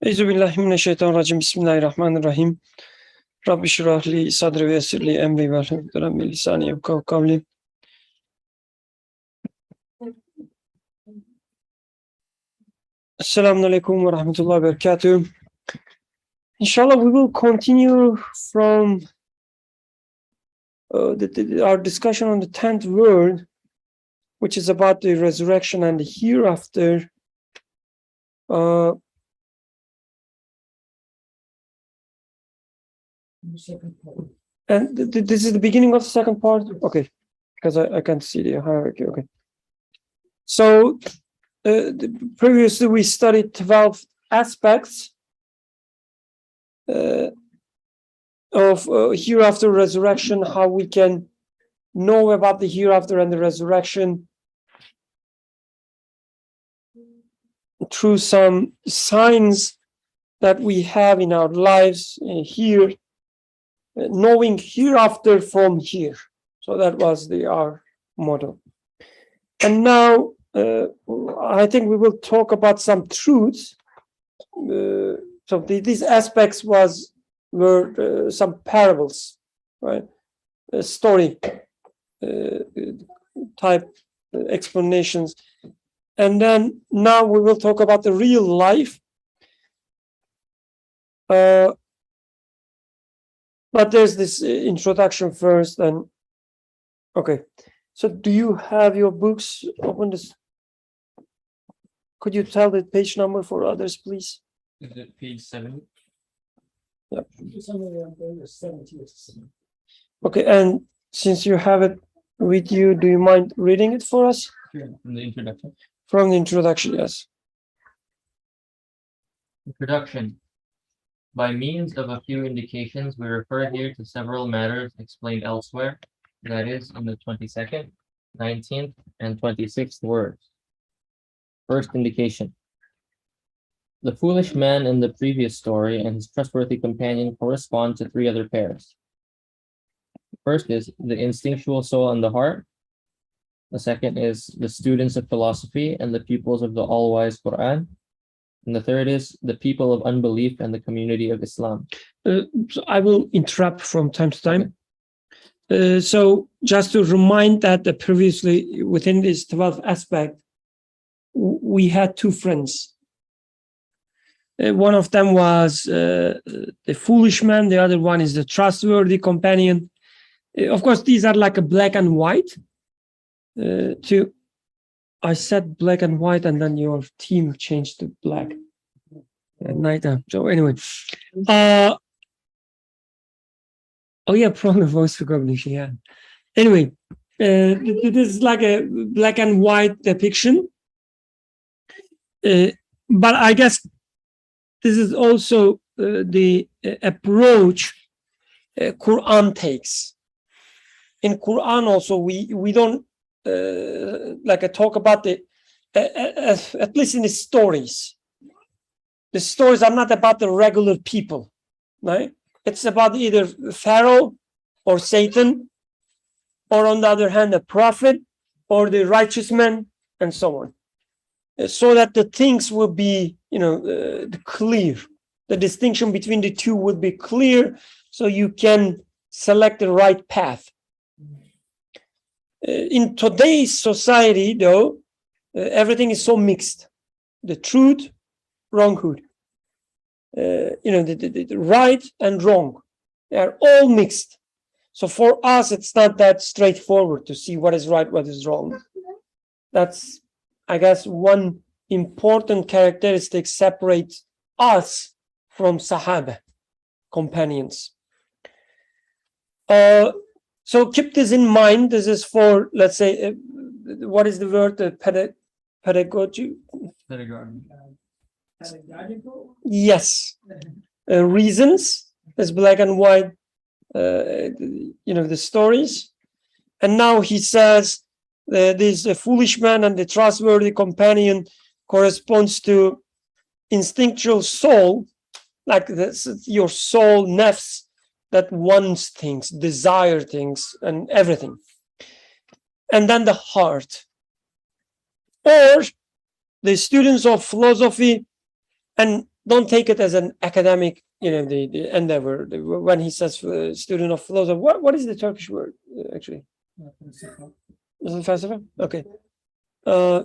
Euzubillahimineşşeytanirracim. Bismillahirrahmanirrahim. Rabbi şirahli sadri ve yessirli emri ve hlul min lisani yefkahu kavli. Assalamu alaikum ve rahmetullahi ve berekatuh. Inshallah, we will continue from our discussion on the 10th word, which is about the resurrection and the hereafter. And this is the beginning of the second part. Okay, because I can't see the hierarchy. Okay. So previously we studied 12 aspects of hereafter resurrection, how we can know about the hereafter and the resurrection through some signs that we have in our lives here, knowing hereafter from here. So that was our model. And now I think we will talk about some truths. So these aspects were some parables, right? Story type explanations. And then now we will talk about the real life. But there's this introduction first, and okay. So do you have your books open? Could you tell the page number for others, please? Is it page 7? Yep. Okay, and since you have it with you, do you mind reading it for us? From the introduction. From the introduction, yes. Introduction. By means of a few indications, we refer here to several matters explained elsewhere, that is, in the 22nd, 19th, and 26th words. First indication. The foolish man in the previous story and his trustworthy companion correspond to 3 other pairs. The first is the instinctual soul and the heart. The second is the students of philosophy and the pupils of the all-wise Quran. And the third is the people of unbelief and the community of Islam. So I will interrupt from time to time. Okay. So just to remind that previously within this 12th aspect, we had 2 friends. One of them was the foolish man. The other one is the trustworthy companion. Of course, these are like a black and white. I said black and white, and then your team changed to black at night time. So anyway, oh yeah, probably voice recognition. Yeah. Anyway, this is like a black and white depiction. But I guess this is also the approach Quran takes. In Quran also, we don't like I talk about at least in the stories. The stories are not about the regular people, right? It's about either Pharaoh or Satan, or on the other hand, a prophet or the righteous man, and so on. So that the things will be, clear. The distinction between the two would be clear, so you can select the right path. In today's society, though, everything is so mixed. The truth, wronghood. The right and wrong. They are all mixed. So for us, it's not that straightforward to see what is right, what is wrong. That's, I guess, one important characteristic separates us from Sahaba, companions. So keep this in mind. This is for, let's say, what is the word? Pedagogy? Pedagogical? Yes. Reasons. There's black and white, the stories. And now he says, this foolish man and the trustworthy companion corresponds to instinctual soul, like this, your soul, nafs, that wants things, desire things, and everything. And then the heart. Or the students of philosophy and don't take it as an academic, the endeavor. When he says student of philosophy, what is the Turkish word actually? Is it falsafa? Okay.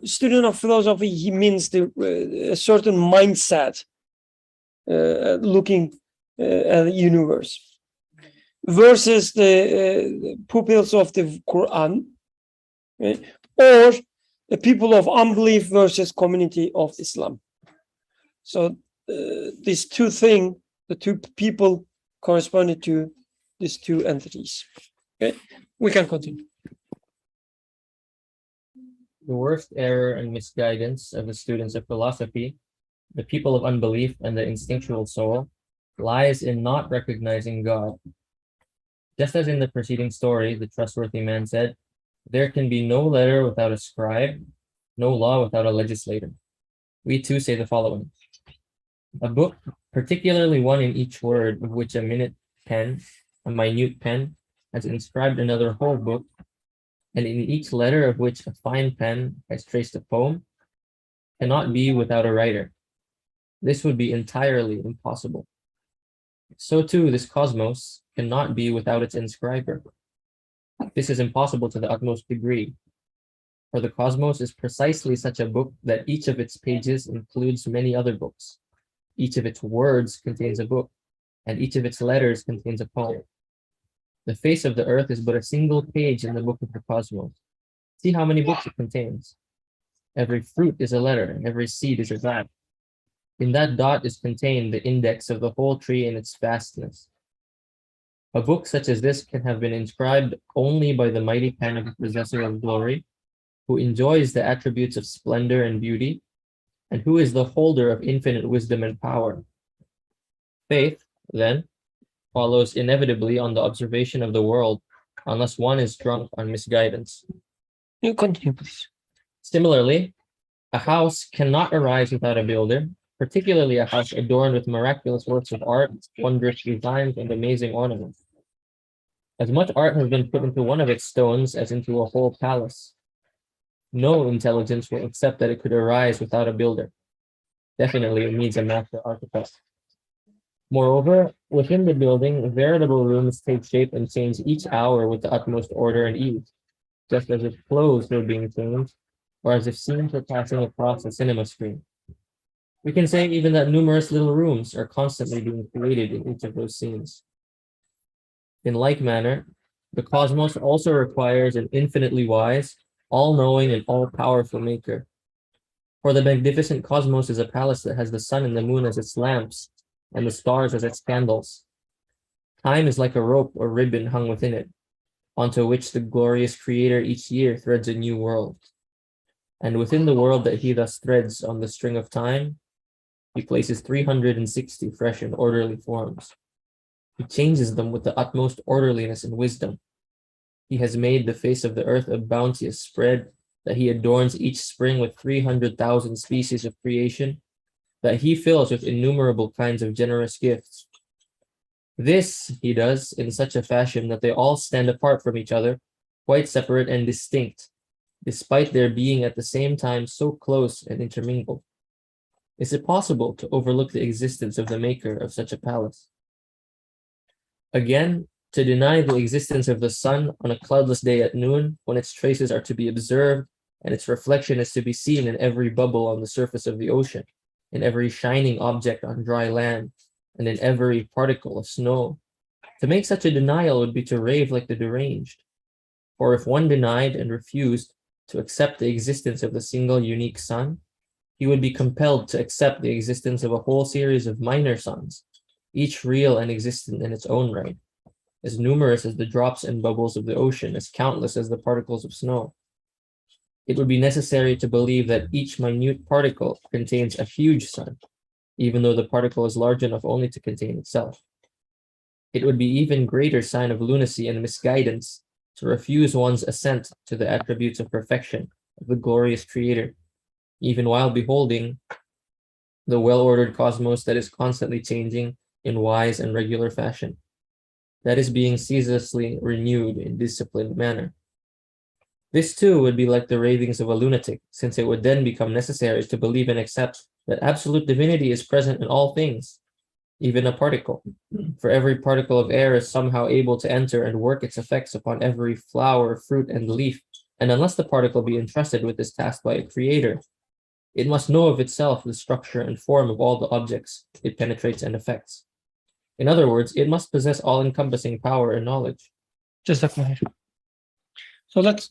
Student of philosophy, he means a certain mindset looking at the universe, versus the pupils of the Quran, right? Or the people of unbelief versus community of Islam. So these two things, the two people corresponded to these two entities. Okay, we can continue. The worst error and misguidance of the students of philosophy, the people of unbelief and the instinctual soul, lies in not recognizing God. Just as in the preceding story, the trustworthy man said, there can be no letter without a scribe, no law without a legislator. We too say the following. A book, particularly one in each word of which a minute pen, a minute pen, has inscribed another whole book, and in each letter of which a fine pen has traced a poem, cannot be without a writer. This would be entirely impossible. So too, this cosmos cannot be without its inscriber. This is impossible to the utmost degree, for the cosmos is precisely such a book that each of its pages includes many other books. Each of its words contains a book, and each of its letters contains a poem. The face of the earth is but a single page in the book of the cosmos. See how many books it contains. Every fruit is a letter, and every seed is a dot. In that dot is contained the index of the whole tree in its vastness. A book such as this can have been inscribed only by the mighty pen of the possessor of glory, who enjoys the attributes of splendor and beauty, and who is the holder of infinite wisdom and power. Faith, then, follows inevitably on the observation of the world, unless one is drunk on misguidance. You continue, please. Similarly, a house cannot arise without a builder, particularly a house adorned with miraculous works of art, wondrous designs, and amazing ornaments. As much art has been put into one of its stones as into a whole palace. No intelligence will accept that it could arise without a builder. Definitely, it needs a master architect. Moreover, within the building, veritable rooms take shape and change each hour with the utmost order and ease, just as if clothes were being changed, or as if scenes were passing across a cinema screen. We can say even that numerous little rooms are constantly being created in each of those scenes. In like manner, the cosmos also requires an infinitely wise, all-knowing, and all-powerful maker. For the magnificent cosmos is a palace that has the sun and the moon as its lamps, and the stars as its candles. Time is like a rope or ribbon hung within it, onto which the glorious Creator each year threads a new world. And within the world that he thus threads on the string of time, he places 360 fresh and orderly forms. He changes them with the utmost orderliness and wisdom. He has made the face of the earth a bounteous spread, that he adorns each spring with 300,000 species of creation, that he fills with innumerable kinds of generous gifts. This he does in such a fashion that they all stand apart from each other, quite separate and distinct, despite their being at the same time so close and intermingled. Is it possible to overlook the existence of the maker of such a palace? Again, to deny the existence of the sun on a cloudless day at noon, when its traces are to be observed and its reflection is to be seen in every bubble on the surface of the ocean, in every shining object on dry land, and in every particle of snow. To make such a denial would be to rave like the deranged. For if one denied and refused to accept the existence of the single unique sun, he would be compelled to accept the existence of a whole series of minor suns, each real and existent in its own right, as numerous as the drops and bubbles of the ocean, as countless as the particles of snow. It would be necessary to believe that each minute particle contains a huge sun, even though the particle is large enough only to contain itself. It would be even greater sign of lunacy and misguidance to refuse one's assent to the attributes of perfection of the glorious Creator, even while beholding the well-ordered cosmos that is constantly changing in wise and regular fashion, that is being ceaselessly renewed in disciplined manner. This too would be like the ravings of a lunatic, since it would then become necessary to believe and accept that absolute divinity is present in all things, even a particle. For every particle of air is somehow able to enter and work its effects upon every flower, fruit, and leaf, and unless the particle be entrusted with this task by a creator, it must know of itself the structure and form of all the objects it penetrates and affects. In other words, it must possess all-encompassing power and knowledge. Just a minute. So let's.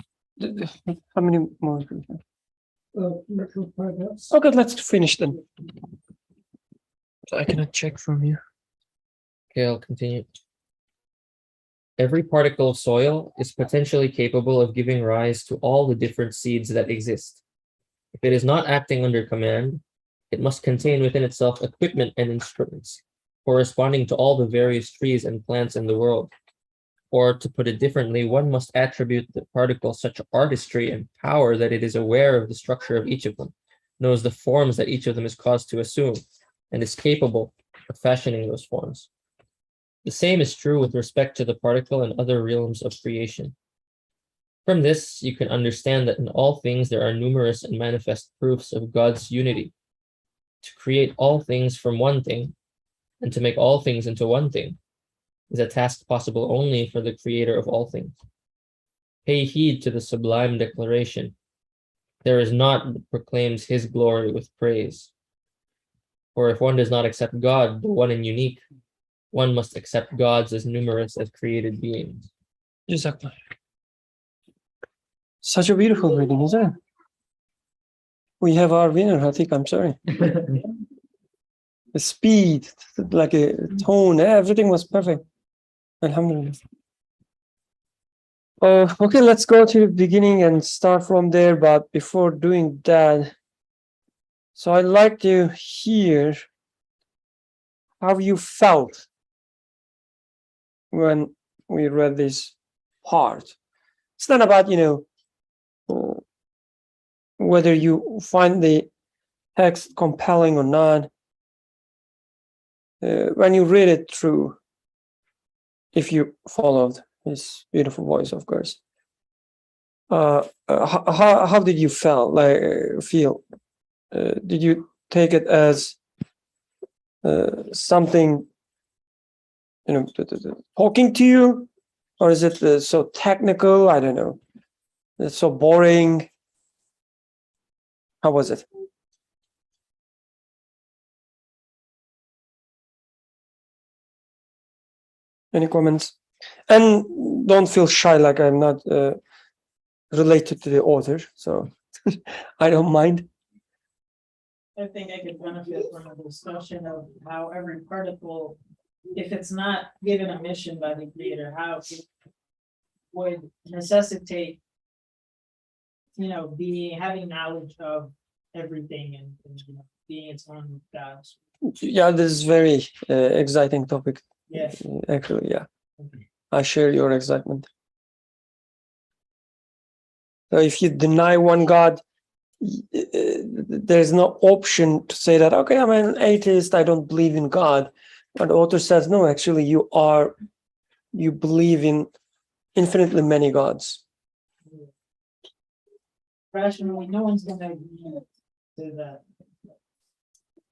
How many more? Okay, let's finish then. I cannot check from here. Okay, I'll continue. Every particle of soil is potentially capable of giving rise to all the different seeds that exist. If it is not acting under command, it must contain within itself equipment and instruments corresponding to all the various trees and plants in the world. Or, to put it differently, one must attribute the particle such artistry and power that it is aware of the structure of each of them, knows the forms that each of them is caused to assume, and is capable of fashioning those forms. The same is true with respect to the particle and other realms of creation. From this, you can understand that in all things there are numerous and manifest proofs of God's unity. To create all things from one thing, and to make all things into one thing, is a task possible only for the creator of all things. Pay heed to the sublime declaration. There is naught that proclaims his glory with praise. For if one does not accept God, the one and unique, one must accept gods as numerous as created beings. Exactly. Such a beautiful reading, isn't it? We have our winner, I think. I'm sorry. The speed, like a tone, everything was perfect. Alhamdulillah. Okay, let's go to the beginning and start from there. But before doing that, so I'd like to hear how you felt when we read this part. It's not about, whether you find the text compelling or not. When you read it through, if you followed his beautiful voice, of course. How did you feel? Did you take it as something, talking to you, or is it so technical? I don't know. It's so boring. How was it? Any comments? And don't feel shy, like I'm not related to the author, so I don't mind. I think I could benefit from a discussion of how every particle, if it's not given a mission by the creator, how it would necessitate, having knowledge of everything and being its own God. Yeah, this is very exciting topic. Yeah. Actually, yeah. I share your excitement. So if you deny one God, there's no option to say that, okay, I'm an atheist, I don't believe in God. But the author says, no, actually you believe in infinitely many gods. Rationally, no one's gonna agree to that.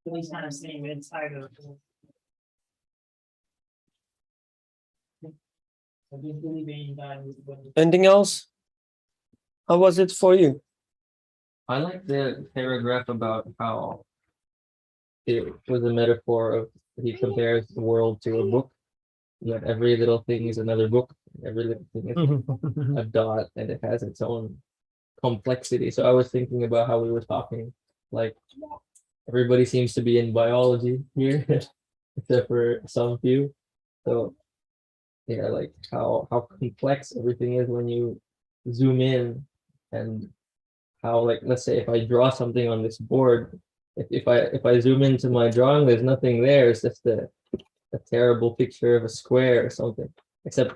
At least kind of saying it's either. I do believe in God. Anything else? How was it for you? I like the paragraph about how it was a metaphor of he compares the world to a book. That every little thing is another book. Every little thing is a dot, and it has its own complexity. So I was thinking about how we were talking, like everybody seems to be in biology here, except for some few. So yeah, like how complex everything is when you zoom in, and how, like, let's say if I draw something on this board, if I zoom into my drawing, there's nothing there. It's just a terrible picture of a square or something. Except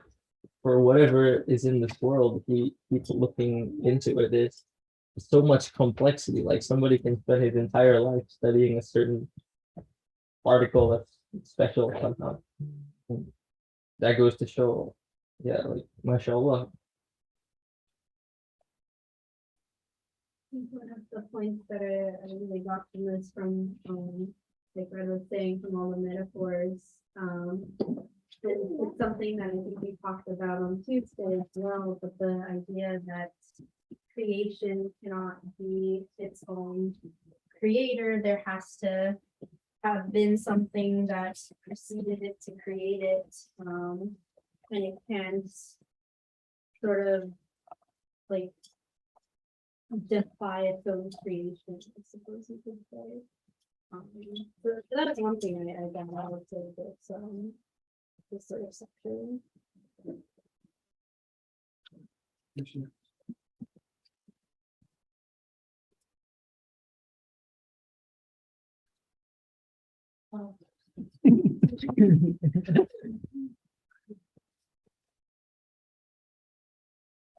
for whatever is in this world, if we keep looking into it, there's so much complexity. Like somebody can spend his entire life studying a certain particle that's special somehow. And that goes to show, yeah, like mashallah. One of the points that I really got from this like I was saying, from all the metaphors, and it's something that I think we talked about on Tuesday as well, but the idea that creation cannot be its own creator, there has to have been something that preceded it to create it, and it can't sort of like defy its own creation, I suppose you could say. So that's one thing I got out of this sort of section.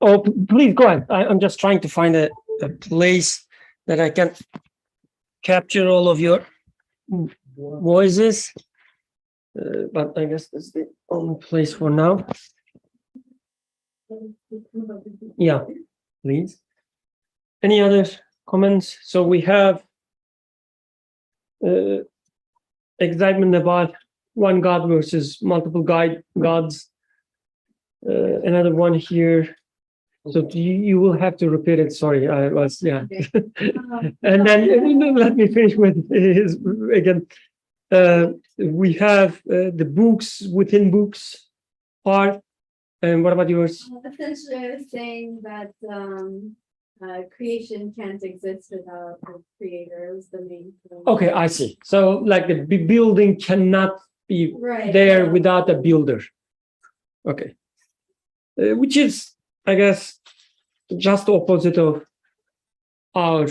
Oh, please go ahead. I'm just trying to find a place that I can capture all of your voices. But I guess that's the only place for now. Yeah, please. Any other comments? So we have excitement about one God versus multiple gods. Another one here. So you will have to repeat it. Sorry, I was, yeah. And then let me finish with his again. We have the books within books part. And what about yours? Essentially, I was saying that creation can't exist without the creator is the main thing. Okay, I see. So like the building cannot be Right. there without a builder. Okay. Which is, I guess, just the opposite of our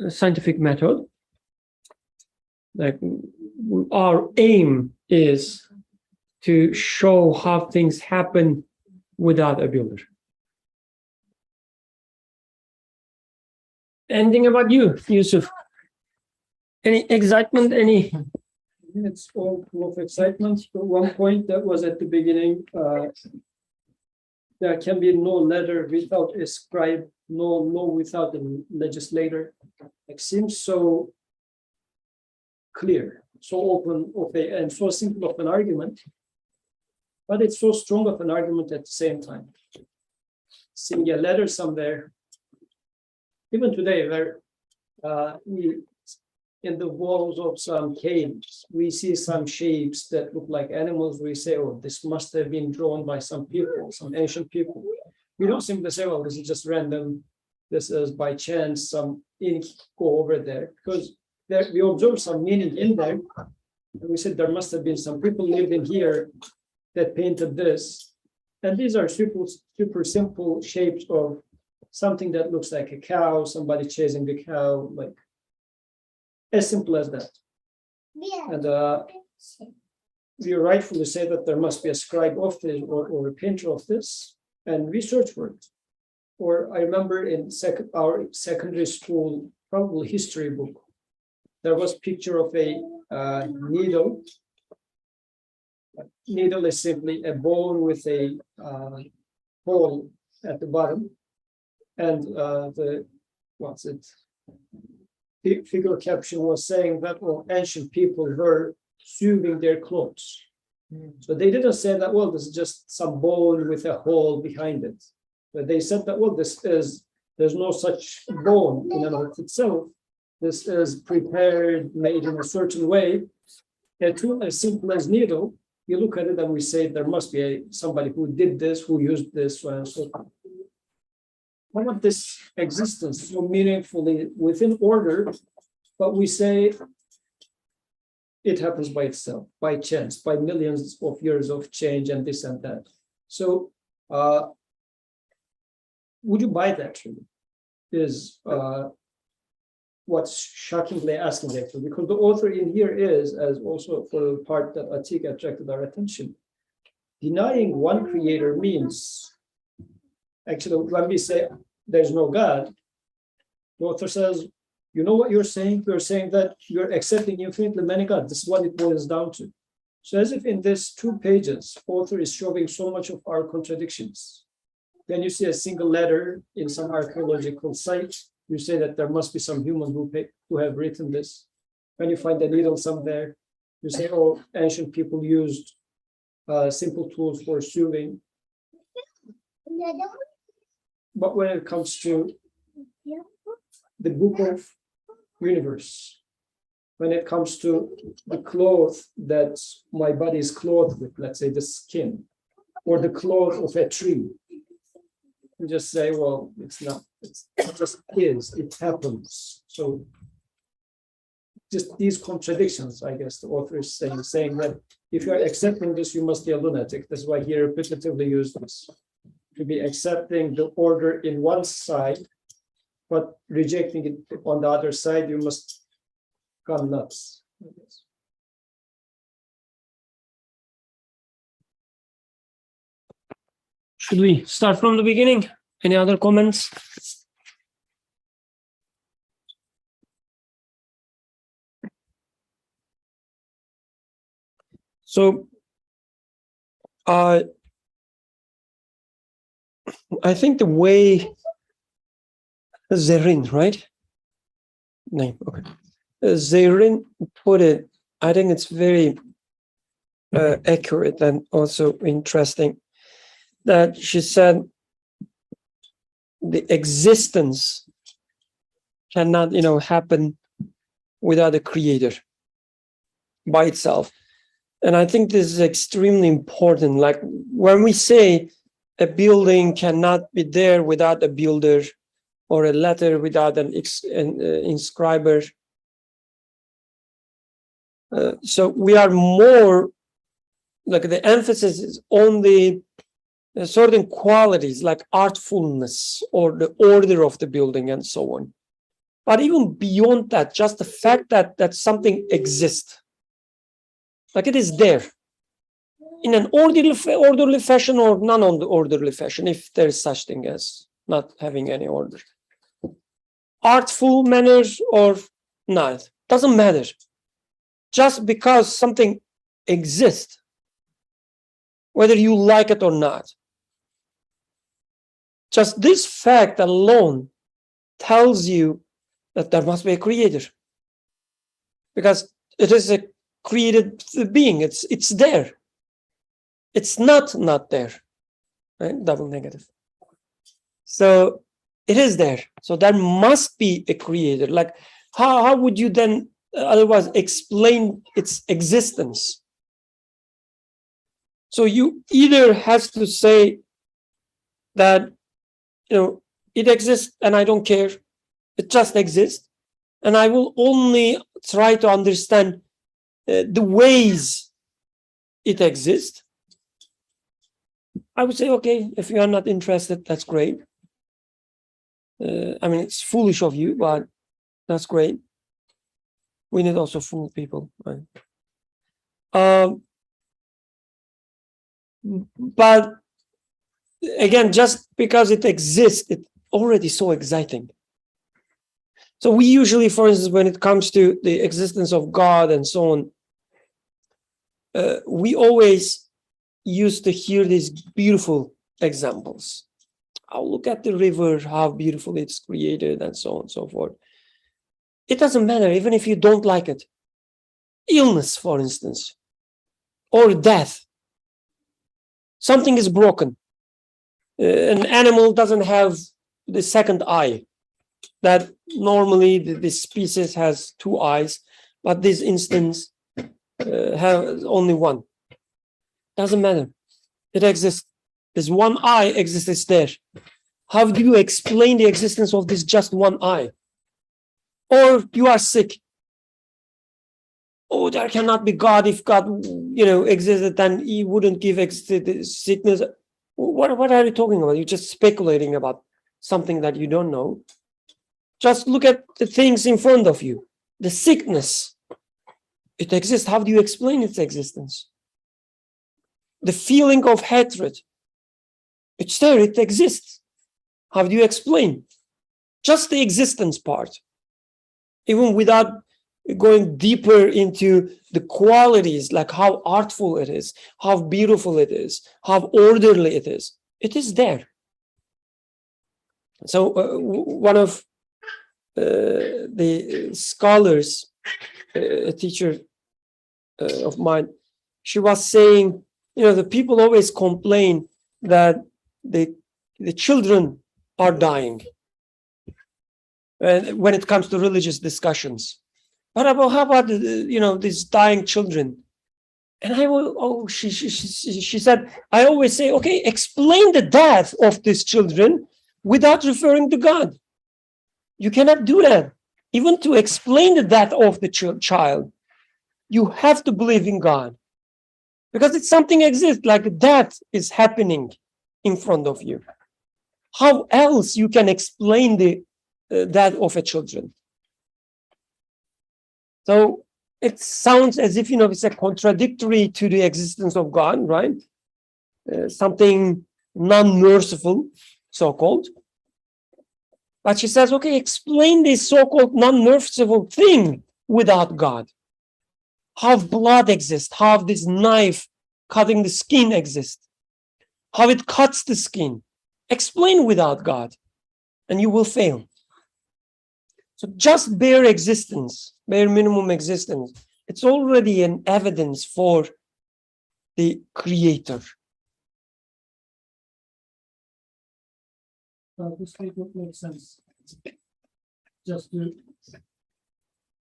scientific method. Like our aim is to show how things happen without a builder. Anything about you, Yusuf? Any excitement? Any? It's all full of excitement. But one point that was at the beginning, there can be no letter without a scribe, no law without a legislator. It seems so clear, so open and so simple of an argument, but it's so strong of an argument at the same time. Seeing a letter somewhere, even today, where we in the walls of some caves, we see some shapes that look like animals. We say, oh, this must have been drawn by some people, some ancient people. We don't simply say, well, this is just random. This is by chance, some ink go over there, because there, we observe some meaning in there. And we said there must have been some people living here that painted this. And these are super simple shapes of something that looks like a cow, somebody chasing the cow, like as simple as that. And we rightfully say that there must be a scribe of this or a painter of this, and we search for it. Or I remember in our secondary school, probably history book, there was a picture of a needle. Needle is simply a bone with a hole at the bottom, and the figure caption was saying that ancient people were sewing their clothes. So they didn't say that, well, this is just some bone with a hole behind it. But they said that, well, there's no such bone in and of itself. This is prepared, made in a certain way. A tool as simple as needle, you look at it and we say there must be somebody who did this, who used this, so on and so forth. How about this existence so meaningfully within order, but we say it happens by itself, by chance, by millions of years of change and this and that. So would you buy that really? Is what's shockingly asking actually, because the author in here is, as also for the part that Atik attracted our attention, denying one creator means, actually, when we say there's no God, the author says, you know what you're saying? You're saying that you're accepting infinitely many gods. This is what it boils down to. So as if in this 2 pages, author is showing so much of our contradictions. when you see a single letter in some archaeological site, you say that there must be some human who have written this. When you find a needle somewhere, you say, oh, ancient people used simple tools for sewing. But when it comes to the book of universe, when it comes to the cloth that my body is clothed with, let's say the skin, or the cloth of a tree, you just say, well, it's not, it just is, it happens. So just these contradictions, I guess the author is saying that if you're accepting this, you must be a lunatic. That's why he repetitively used this. To be accepting the order in one side, but rejecting it on the other side, you must gone nuts. Should we start from the beginning? Any other comments? So, I think the way Zerin, right? Name, okay. Zerin put it, I think it's very accurate and also interesting that she said the existence cannot, happen without a creator by itself. And I think this is extremely important. Like when we say a building cannot be there without a builder, or a letter without an inscriber. So we are more, like the emphasis is on the certain qualities like artfulness or the order of the building and so on. But even beyond that, just the fact that something exists, like it is there in an orderly fashion or non-orderly fashion, if there is such thing as not having any order. Artful manners or not, doesn't matter. Just because something exists, whether you like it or not, just this fact alone tells you that there must be a creator, because it is a created being. It's there. It's not there, right? Double negative. So it is there. So there must be a creator. Like how would you then otherwise explain its existence? So you either has to say that it exists and I don't care, it just exists, and I will only try to understand the ways it exists. I would say, okay, if you are not interested, that's great. I mean, it's foolish of you, but that's great. We need also fool people, right? But again, just because it exists, it's already so exciting. So we usually, for instance, when it comes to the existence of God and so on, we always used to hear these beautiful examples. Oh, look at the river, how beautiful it's created, and so on and so forth. It doesn't matter, even if you don't like it. Illness, for instance, or death. Something is broken. An animal doesn't have the second eye. That normally this species has two eyes, but this instance has only one. Doesn't matter. It exists. This one eye exists, it's there. How do you explain the existence of this just one eye? Or you are sick. Oh, there cannot be God. If God, existed, then he wouldn't give sickness. What are you talking about? You're just speculating about something that you don't know. Just look at the things in front of you. The sickness, it exists. How do you explain its existence? The feeling of hatred, it's there, it exists. How do you explain? Just the existence part, even without going deeper into the qualities, like how artful it is, how beautiful it is, how orderly it is. It is there. So one of the scholars, a teacher of mine, she was saying, the people always complain that the children are dying when it comes to religious discussions. But how about these dying children? And she said, I always say, okay, explain the death of these children without referring to God. You cannot do that. Even to explain the death of the child, you have to believe in God. Because it's something exists, like death is happening in front of you. How else you can explain the death of a children? So it sounds as if, it's a contradictory to the existence of God, right? Something non-merciful, so-called. But she says, okay, explain this so-called non-merciful thing without God. How blood exists, how this knife cutting the skin exists, how it cuts the skin. Explain without God, and you will fail. So just bare existence, bare minimum existence, it's already an evidence for the creator. This statement makes sense.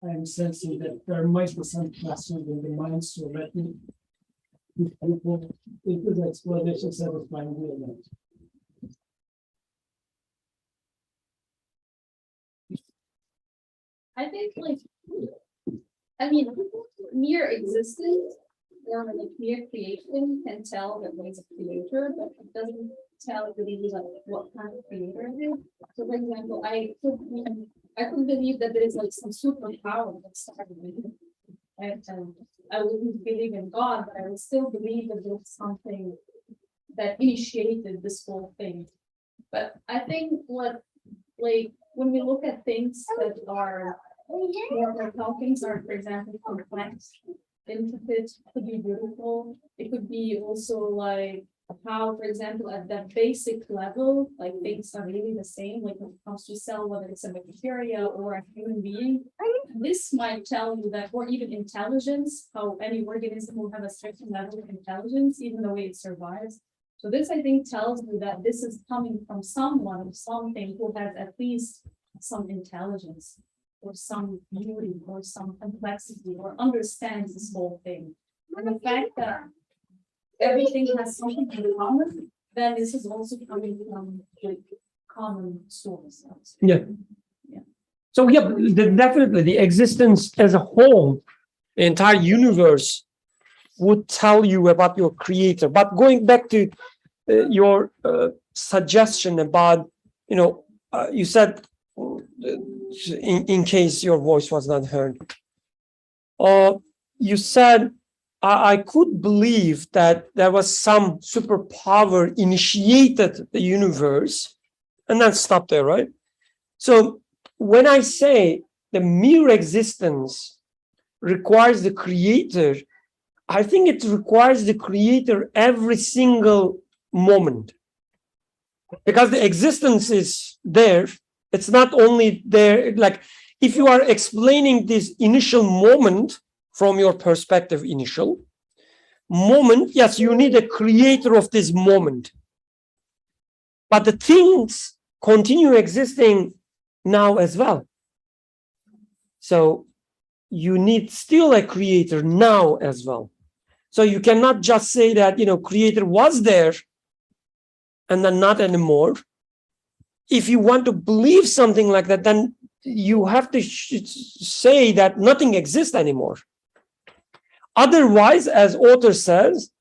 I'm sensing that there might be some questions in the mind, so let me people into the explanation satisfying the I think mere existence or like mere creation can tell that there's a creator, but it doesn't tell really like what kind of creator it is. So for example, I could believe that there is like some superpower that started with it. And I wouldn't believe in God, but I would still believe that there's something that initiated this whole thing. But I think when we look at things that are more how things are, for example, complex, intricate, could be beautiful. It could be also like how, for example, at that basic level, like things are really the same, like when it comes to cell, whether it's a bacteria or a human being. This might tell you that, or even intelligence, how any organism will have a certain level of intelligence, even the way it survives. So this, I think, tells you that this is coming from someone or something who has at least some intelligence or some beauty or some complexity or understands this whole thing. And the fact that everything has something in common, then this is also coming from the common source. Yeah. So definitely the existence as a whole, the entire universe would tell you about your creator. But going back to your suggestion about, you said, in case your voice was not heard, you said, I could believe that there was some superpower initiated the universe, and then stop there, right? So when I say the mere existence requires the creator, I think it requires the creator every single moment. Because the existence is there, it's not only there, like if you are explaining this initial moment from your perspective, initial moment, yes, you need a creator of this moment. But the things continue existing now as well. So you need still a creator now as well. So you cannot just say that, creator was there and then not anymore. If you want to believe something like that, then you have to say that nothing exists anymore. Otherwise, as author says,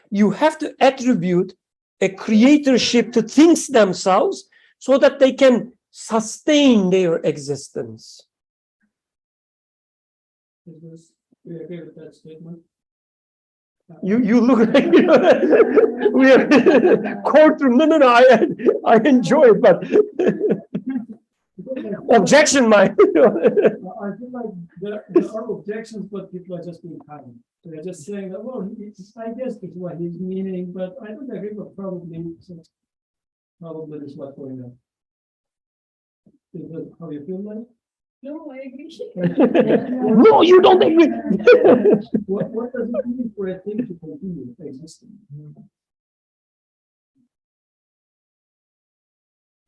you have to attribute a creatorship to things themselves so that they can sustain their existence. Do you agree with that statement? You look like we are courtroom. No. I enjoy it, but objection, my. I feel like there are objections, but people are just being kind. They're just saying that, well, I guess it's what he's meaning, but I don't agree with probably this is what's going on. Is that how you feel like? No, I agree. No, you don't agree. What does it mean for a thing to continue existing?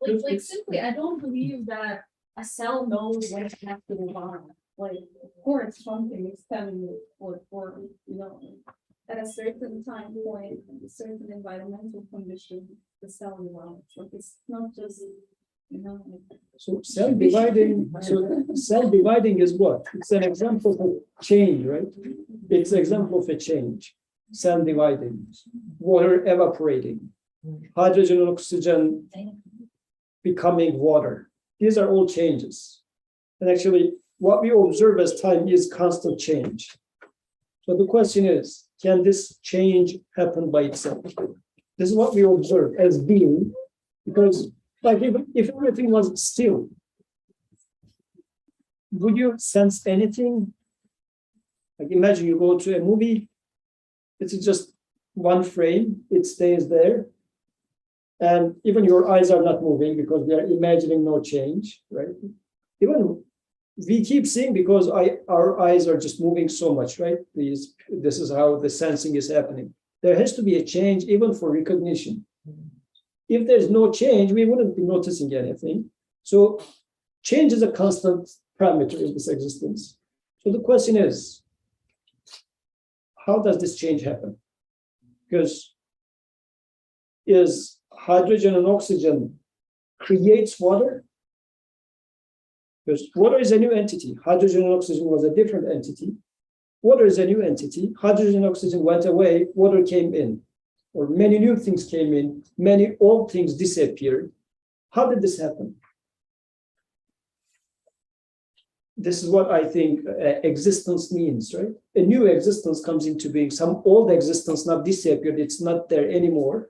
Like simply, I don't believe that a cell knows when it has to move on. Like, of course, something is telling you for, you know, at a certain time point, a certain environmental condition, the cell evolves. Like, it's not just, you know, like, So cell dividing is what? It's an example of change, right? It's an example of a change. Cell dividing, water evaporating, hydrogen and oxygen becoming water. These are all changes. And actually, what we observe as time is constant change. So the question is, can this change happen by itself? This is what we observe as being, because like if everything was still, would you sense anything? Like imagine you go to a movie, it's just one frame, it stays there. And even your eyes are not moving because they are imagining no change, right? Even we keep seeing because our eyes are just moving so much, right? This is how the sensing is happening. There has to be a change even for recognition. If there's no change, we wouldn't be noticing anything. So change is a constant parameter in this existence. So the question is, how does this change happen? Because is hydrogen and oxygen creates water? Because water is a new entity. Hydrogen and oxygen was a different entity. Water is a new entity. Hydrogen and oxygen went away, water came in. Or many new things came in, many old things disappeared. How did this happen? This is what I think existence means, right? A new existence comes into being. Some old existence now disappeared, it's not there anymore.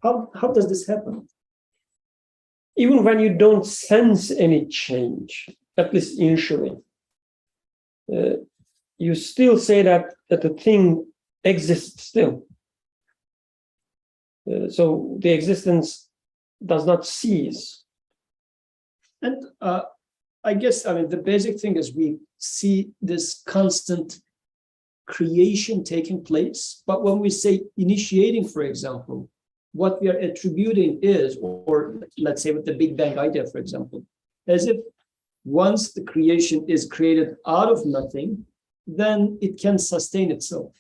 How does this happen? Even when you don't sense any change, at least initially, you still say that the thing exists still. So the existence does not cease. And I guess, the basic thing is we see this constant creation taking place. But when we say initiating, for example, what we are attributing is, or let's say with the Big Bang idea, for example, as if once the creation is created out of nothing, then it can sustain itself.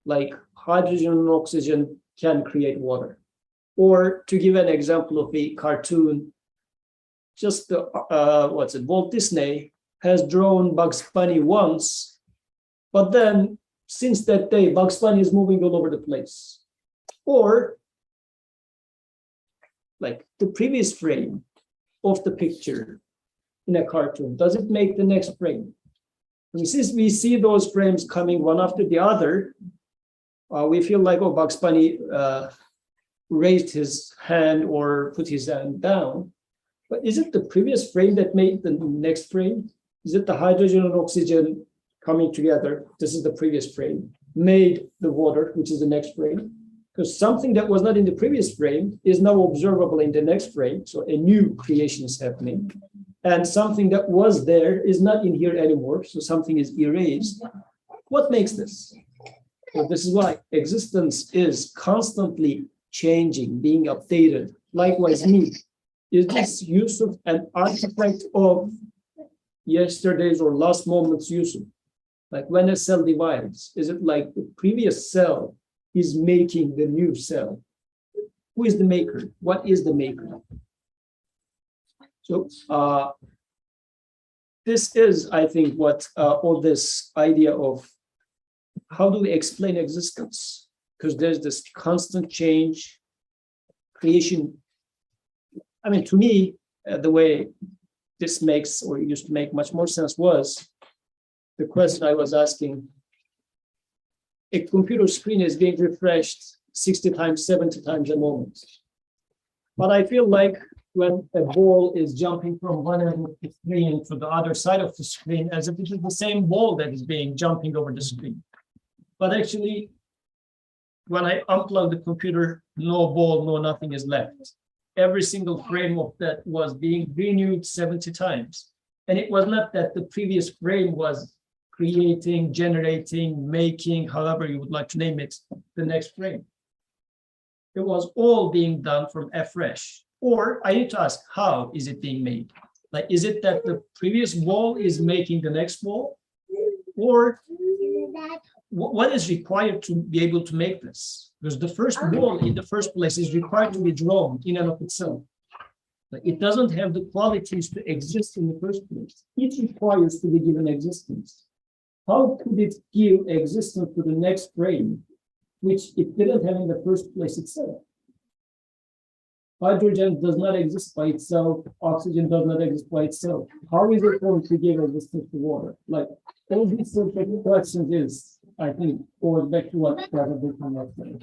Like hydrogen and oxygen can create water. Or to give an example of a cartoon, just the, Walt Disney has drawn Bugs Bunny once, but then since that day, Bugs Bunny is moving all over the place. Or like the previous frame of the picture in a cartoon, does it make the next frame? And since we see those frames coming one after the other, we feel like, oh, Bugs Bunny raised his hand or put his hand down. But is it the previous frame that made the next frame? Is it the hydrogen and oxygen coming together? This is the previous frame, made the water, which is the next frame. Because something that was not in the previous frame is now observable in the next frame. So a new creation is happening. And something that was there is not in here anymore. So something is erased. What makes this? So this is why existence is constantly changing, being updated. Likewise, me. Is this Yusuf an artifact of yesterday's or last moment's Yusuf? Like when a cell divides, is it like the previous cell is making the new cell? Who is the maker? What is the maker? So this is, I think, what all this idea of how do we explain existence? Because there's this constant change, creation. To me, the way this makes or used to make much more sense was the question I was asking. A computer screen is being refreshed 60 times, 70 times a moment. But I feel like when a ball is jumping from one end of the screen to the other side of the screen, as if it is the same ball that is being jumping over the screen. But actually, when I unplug the computer, no ball, no nothing is left. every single frame of that was being renewed 70 times. And it was not that the previous frame was creating, generating, making, however you would like to name it, the next frame. It was all being done from afresh. Or I need to ask, how is it being made? Like, is it that the previous wall is making the next wall? Or what is required to be able to make this? Because the first wall in the first place is required to be drawn in and of itself. But it doesn't have the qualities to exist in the first place. It requires to be given existence. How could it give existence to the next frame, which it didn't have in the first place itself? Hydrogen does not exist by itself. Oxygen does not exist by itself. How is it going to give existence to water? Like, all these sort of questions is, I think, goes back to what probably come up there.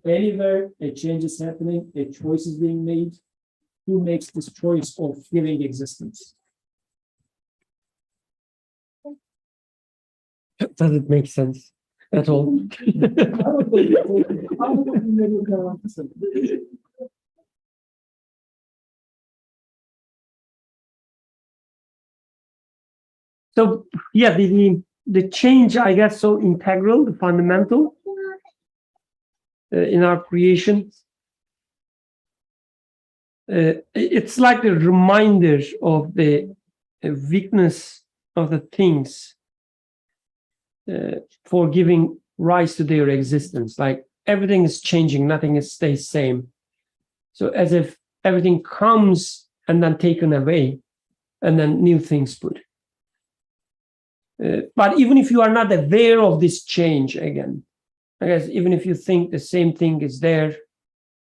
Anywhere a change is happening, a choice is being made. Who makes this choice of giving existence? Does it make sense at all? So yeah, the change, I guess, so integral, the fundamental in our creation. It's like a reminder of the weakness of the things for giving rise to their existence. Like everything is changing, nothing stays same. So as if everything comes and then taken away, and then new things put. But even if you are not aware of this change again, I guess even if you think the same thing is there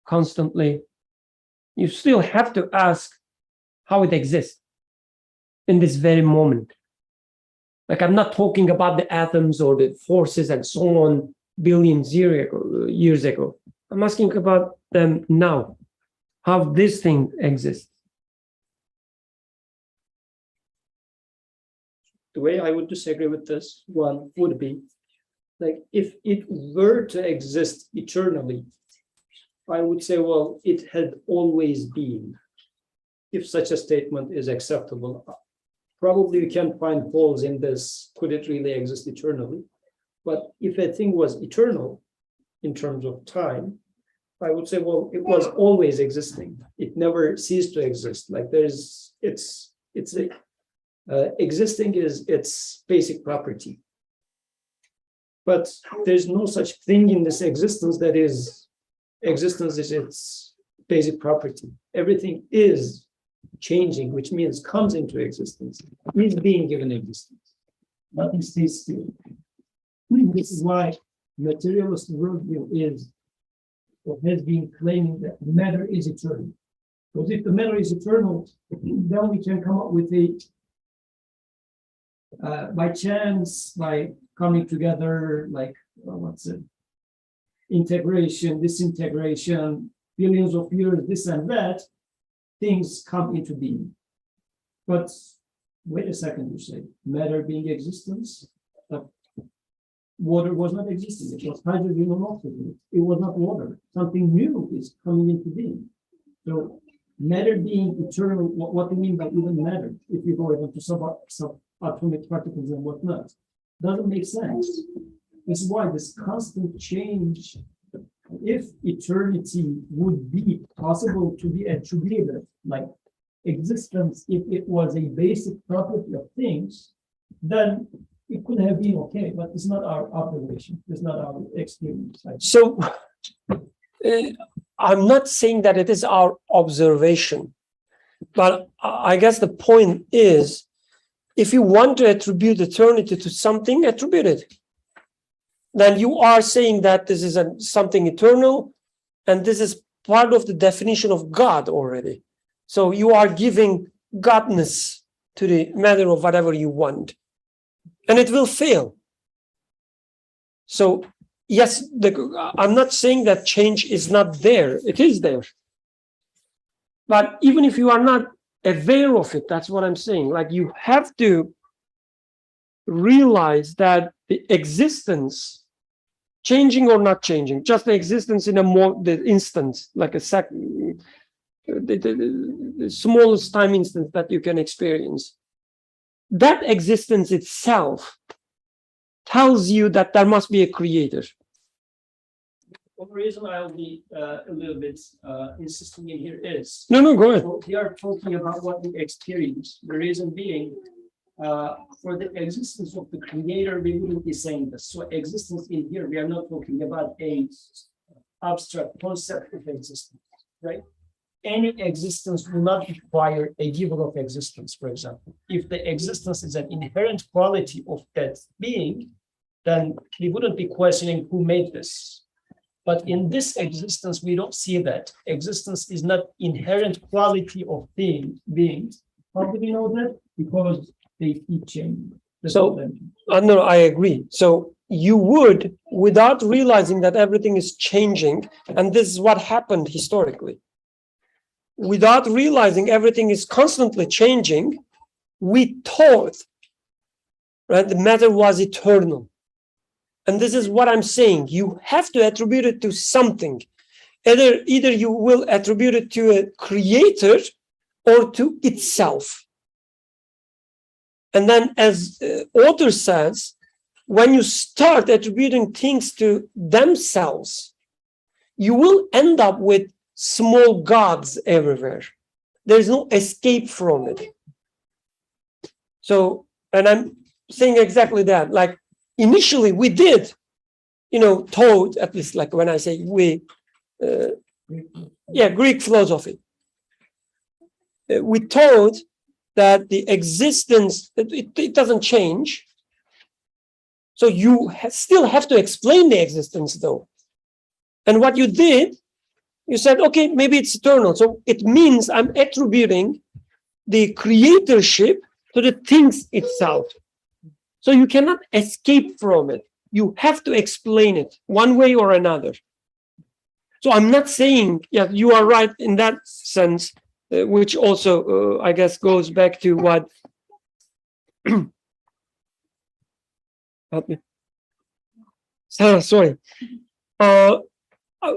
constantly, you still have to ask how it exists in this very moment. Like, I'm not talking about the atoms or the forces and so on billions years ago. I'm asking about them now, how this thing exists. The way I would disagree with this one would be, like, if it were to exist eternally, I would say, well, it had always been. If such a statement is acceptable, probably we can find holes in this. Could it really exist eternally? But if a thing was eternal in terms of time, I would say, well, it was always existing. It never ceased to exist. Like existing is its basic property. But there's no such thing in this existence that is existence is its basic property. Everything is changing, which means comes into existence, is being given existence. Nothing stays still. This is why materialist worldview is, or has been claiming that matter is eternal. Because if the matter is eternal, then we can come up with a by chance, by coming together, like integration, disintegration, billions of years, this and that, things come into being. But wait a second, you say, matter being existence, water was not existing. It was hydrogen and oxygen. It was not water. Something new is coming into being. So matter being eternal, what do you mean by even matter? If you go into subatomic particles and whatnot, doesn't make sense. This is why this constant change, if eternity would be possible to be attributed, like existence, if it was a basic property of things, then it could have been okay, but it's not our observation, it's not our experience. So I'm not saying that it is our observation, but I guess the point is, if you want to attribute eternity to something, attribute it. Then you are saying that this is something eternal, and this is part of the definition of God already. So you are giving godness to the matter of whatever you want, and it will fail. So yes, I'm not saying that change is not there. It is there. But even if you are not aware of it, that's what I'm saying. Like, you have to realize that the existence, changing or not changing, just the existence in the instant, like a second, the smallest time instance that you can experience. That existence itself tells you that there must be a creator. One reason I'll be a little bit insisting in here is No, go ahead. we are talking about what we experience. The reason being, for the existence of the creator, we wouldn't be saying this. So existence in here, we are not talking about a abstract concept of existence, right? Any existence will not require a giver of existence, for example. If the existence is an inherent quality of that being, then we wouldn't be questioning who made this. But in this existence, we don't see that. Existence is not inherent quality of beings. How do we know that? Because they keep changing. No, I agree. So you would, without realizing that everything is changing, and this is what happened historically, without realizing everything is constantly changing, we thought, right, the matter was eternal. And this is what I'm saying. You have to attribute it to something. Either you will attribute it to a creator or to itself. And then, as author says, when you start attributing things to themselves, you will end up with small gods everywhere. There's no escape from it. So, and I'm saying exactly that. Like, initially we did, thought, at least like when I say we, Greek philosophy. We thought that the existence, it doesn't change. So you still have to explain the existence though. And what you did, you said, okay, maybe it's eternal. So it means I'm attributing the creatorship to the things itself. So you cannot escape from it. You have to explain it one way or another. So I'm not saying, yeah, you are right in that sense, which also, I guess, goes back to what. Help me. Sarah, sorry.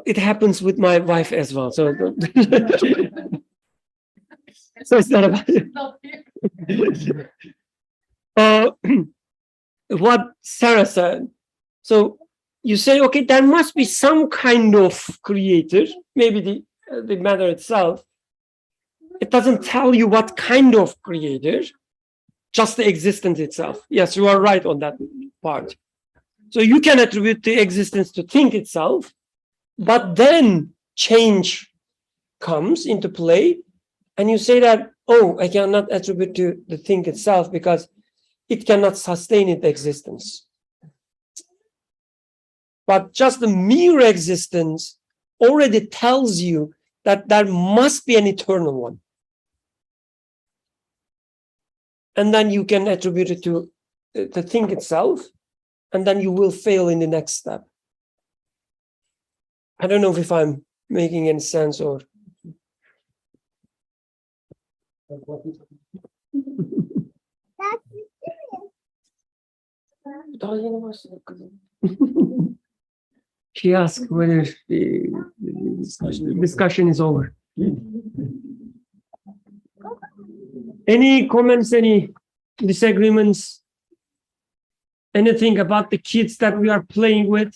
It happens with my wife as well. So, so it's not about what Sarah said. So you say, okay, there must be some kind of creator, maybe the matter itself. It doesn't tell you what kind of creator, just the existence itself. Yes, you are right on that part. So you can attribute the existence to think itself, but then change comes into play, and you say that, oh, I cannot attribute to the thing itself because it cannot sustain its existence. But just the mere existence already tells you that there must be an eternal one. And then you can attribute it to the thing itself, and then you will fail in the next step. I don't know if I'm making any sense or. She asked whether the discussion is over. Any comments, any disagreements? Anything about the kids that we are playing with?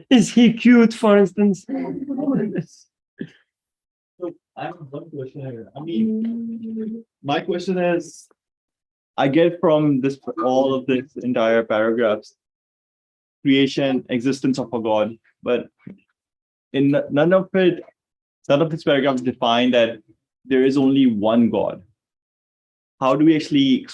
Is he cute, for instance? I have one question here. I mean, my question is, I get from this all of this entire paragraphs, creation, existence of a God, but in none of these paragraphs define that there is only one God. How do we actually?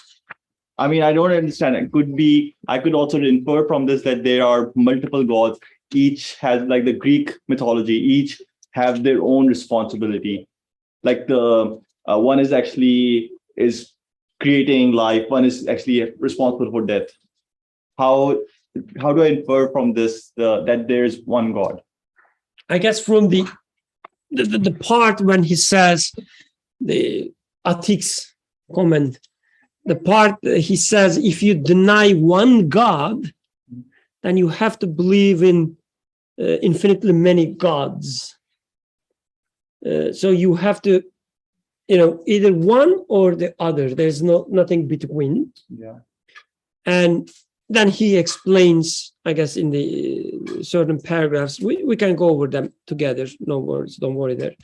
I mean, I don't understand. I could also infer from this that there are multiple gods. Each has, like the Greek mythology, each have their own responsibility. Like the one is creating life, one is actually responsible for death. How do I infer from this that there is one God? I guess from the part when he says the ethics comment, the part he says, if you deny one God, then you have to believe in infinitely many gods. So you have to, either one or the other. There's nothing between. Yeah. And then he explains, I guess, in the certain paragraphs, we can go over them together. No worries, don't worry there.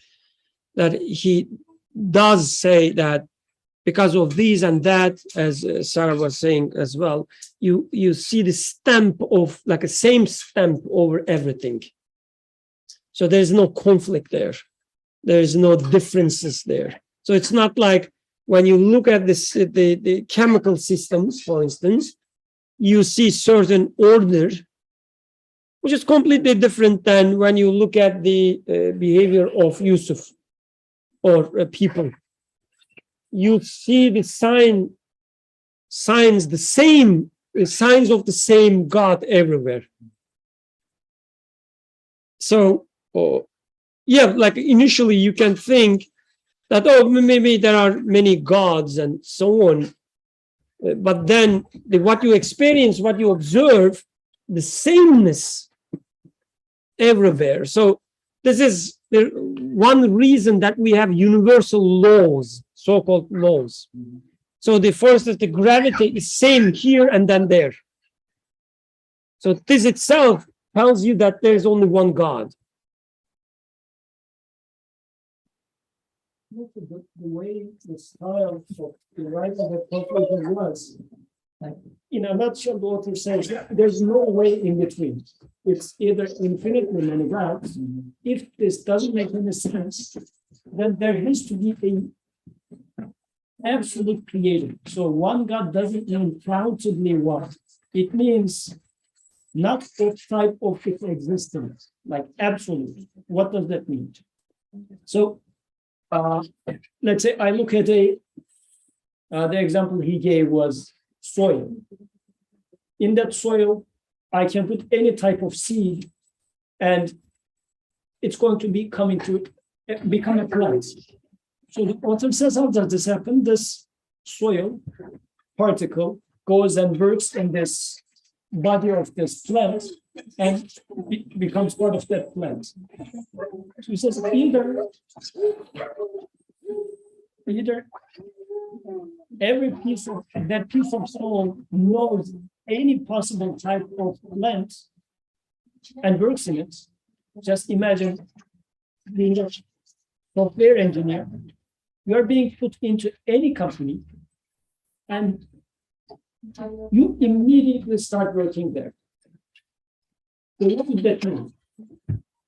That he does say that because of these and that, as Sarah was saying as well, you see the stamp of, like a same stamp over everything. So there's no conflict there. There's no differences there. So it's not like when you look at this, the chemical systems, for instance, you see certain order, which is completely different than when you look at the behavior of Yusuf or people. You see the signs, the same signs of the same God everywhere. So, yeah, like initially you can think that, oh, maybe there are many gods and so on. But then what you experience, what you observe, the sameness everywhere. So this is the one reason that we have universal laws, so-called laws. So the first is the gravity is same here and then there. So this itself tells you that there is only one God. The way the style of the writing of the conclusion was, in a nutshell, the author says there's no way in between. It's either infinitely many gods. If this doesn't make any sense, then there has to be an absolute creator. So one God doesn't mean countably one. It means not what type of its existence, like absolute. What does that mean? So let's say I look at the example he gave was soil. In that soil, I can put any type of seed and it's going to become a plant. So the author says, how does this happen? This soil particle goes and works in this body of this plant and becomes part of that plant. So he says either every piece of soil knows any possible type of plant and works in it. Just imagine being a software engineer. You are being put into any company and you immediately start working there. So what would that mean?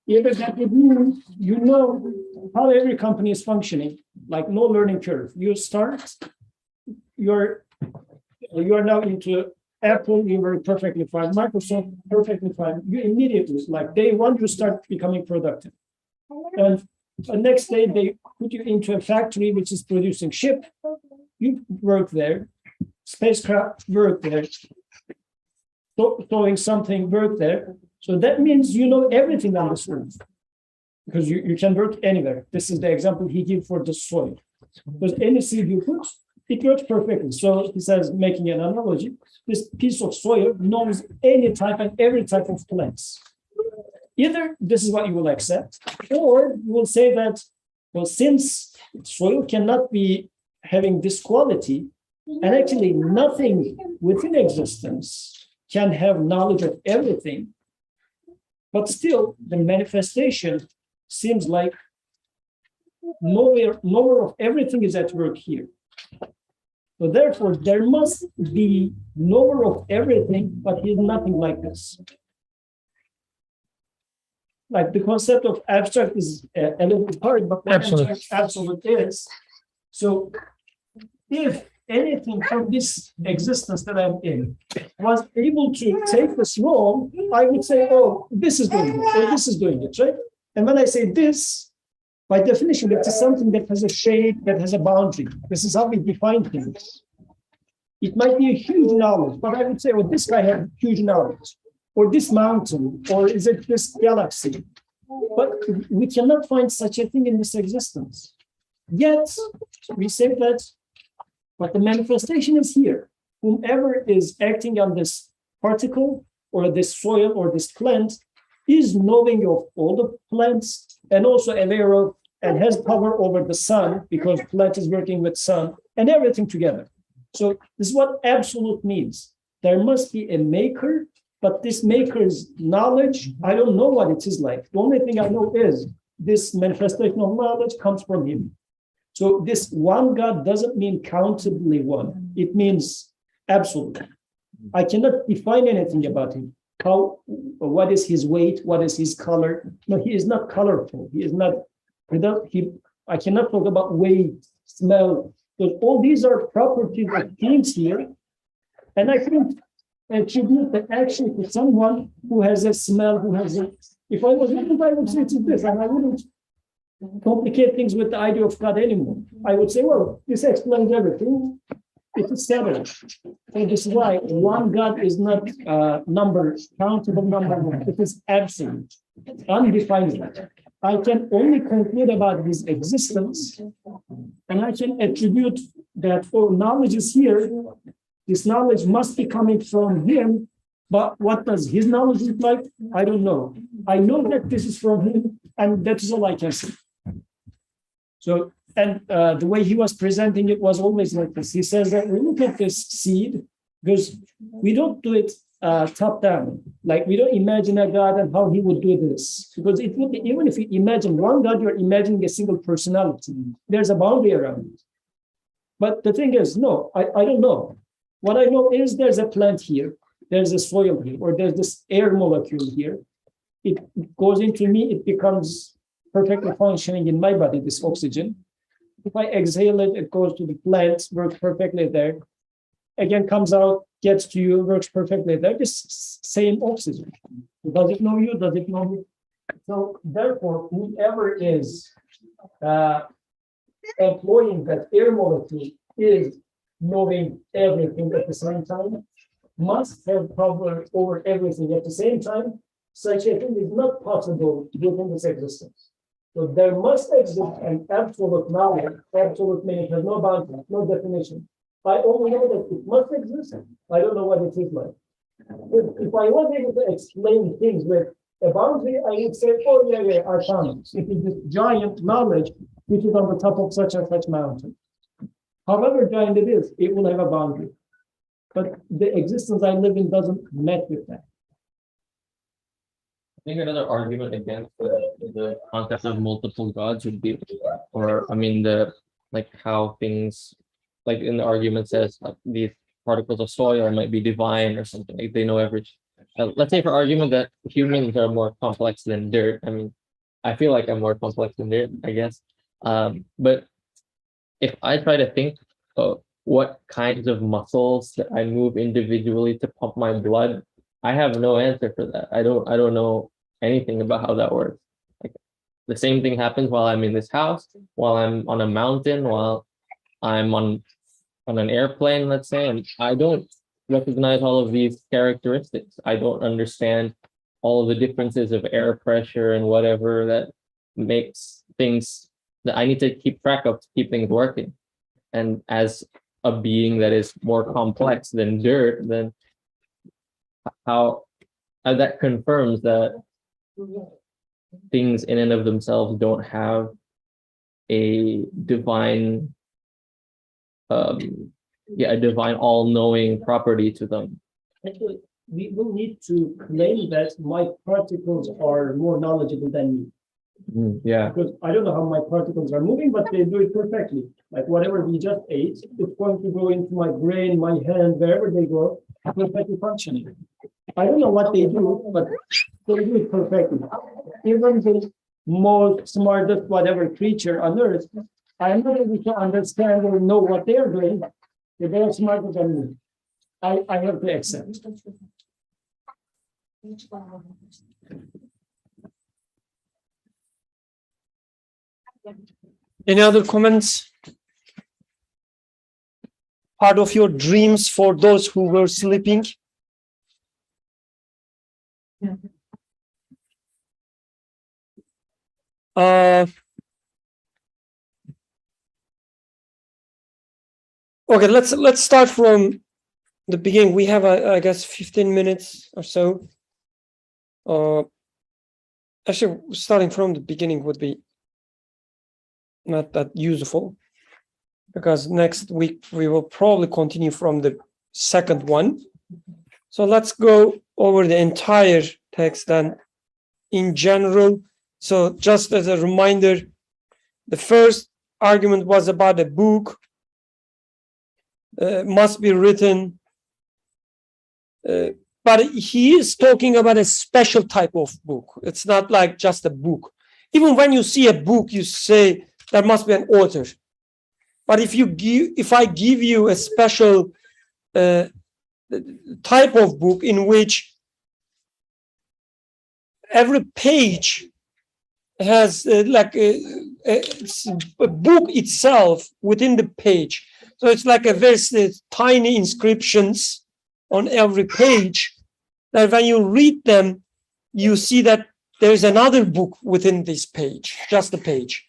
Either that would mean you know how every company is functioning, like no learning curve. You start, you are now into Apple, you were perfectly fine, Microsoft, perfectly fine. You immediately, like day one, you start becoming productive. And the next day, they put you into a factory which is producing ship. You work there. Spacecraft, work there. Throwing something, work there. So that means you know everything on this earth. Because you can work anywhere. This is the example he gives for the soil. Because any seed you put, it works perfectly. So he says, making an analogy, this piece of soil knows any type and every type of plants. Either this is what you will accept, or you will say that, well, since soil cannot be having this quality, and actually nothing within existence can have knowledge of everything, but still the manifestation seems like nowhere of everything is at work here. So therefore, there must be knower of everything, but he's nothing like this. Like the concept of abstract is a little bit hard, but absolute is. So if anything from this existence that I'm in was able to take this role, I would say, oh, this is doing it, or this is doing it, right? And when I say this, by definition, it is something that has a shade, that has a boundary. This is how we define things. It might be a huge knowledge, but I would say, oh, this guy has huge knowledge, or this mountain, or is it this galaxy? But we cannot find such a thing in this existence. Yet, we say that, but the manifestation is here. Whomever is acting on this particle, or this soil, or this plant, is knowing of all the plants, and also aware of and has power over the sun because plant is working with sun and everything together. So this is what absolute means. There must be a maker, but this maker's knowledge, I don't know what it is like. The only thing I know is this manifestation of knowledge comes from him. So this one God doesn't mean countably one. It means absolute. I cannot define anything about him. What is his weight? What is his color? No, he is not colorful. He is not, I cannot talk about weight, smell, because all these are properties of things here. And I can attribute the action to someone who has a smell, who has a, if I was looking, I would say it's this, and I wouldn't complicate things with the idea of God anymore. I would say, well, this explains everything. It is settled. So this is why one God is not number, countable number. It is absolute, undefined. I can only conclude about his existence, and I can attribute that, oh, knowledge is here. This knowledge must be coming from him, but what does his knowledge look like? I don't know. I know that this is from him, and that is all I can say. So, and the way he was presenting it was always like this. He says that we look at this seed, because we don't do it top down. Like we don't imagine a God and how he would do this. Because it would be, even if you imagine one God, you're imagining a single personality. There's a boundary around it. But the thing is, no, I don't know. What I know is there's a plant here, there's a soil here, or there's this air molecule here. It goes into me, it becomes perfectly functioning in my body, this oxygen. If I exhale it, it goes to the plant, works perfectly there. Again, comes out, gets to you, works perfectly there. This same oxygen. Does it know you? Does it know me? So therefore, whoever is employing that air molecule is knowing everything at the same time, must have power over everything at the same time. Such a thing is not possible within this existence. So there must exist an absolute knowledge. Absolute meaning has no boundary, no definition. I only know that it must exist. I don't know what it is like. If I was able to explain things with a boundary, I would say, oh yeah, I found it. It is this giant knowledge which is on the top of such and such mountain. However giant it is, it will have a boundary. But the existence I live in doesn't match with that. I think another argument against the concept of multiple gods would be, or I mean, like how things, like in the argument says, like these particles of soil might be divine or something, like they know everything. Let's say for argument that humans are more complex than dirt. I mean, I feel like I'm more complex than dirt, I guess. But if I try to think of what kinds of muscles that I move individually to pump my blood, I have no answer for that. I don't know anything about how that works. Like the same thing happens while I'm in this house, while I'm on a mountain, while I'm on an airplane, let's say, and I don't recognize all of these characteristics. I don't understand all of the differences of air pressure and whatever that makes things that I need to keep track of to keep things working. And as a being that is more complex than dirt, then how that confirms that things in and of themselves don't have a divine a divine all-knowing property to them. Actually, we will need to claim that my particles are more knowledgeable than me. Yeah. Because I don't know how my particles are moving, but they do it perfectly. Like whatever we just ate, it's going to go into my brain, my hand, wherever they go, perfectly functioning. I don't know what they do, but they do it perfectly. Even the most smartest whatever creature on earth, I am not able to understand or know what they are doing. They are smarter than me. I have to accept. Any other comments? Part of your dreams for those who were sleeping? Okay, let's start from the beginning. We have, I guess, 15 minutes or so. Actually, starting from the beginning would be not that useful, because next week we will probably continue from the second one. So let's go over the entire text and in general. So just as a reminder, the first argument was about a book must be written, but he is talking about a special type of book. It's not like just a book. Even when you see a book, you say there must be an author. But if I give you a special type of book in which every page has it's a book itself within the page. So it's like a very tiny inscriptions on every page that when you read them, you see that there's another book within this page, just a page.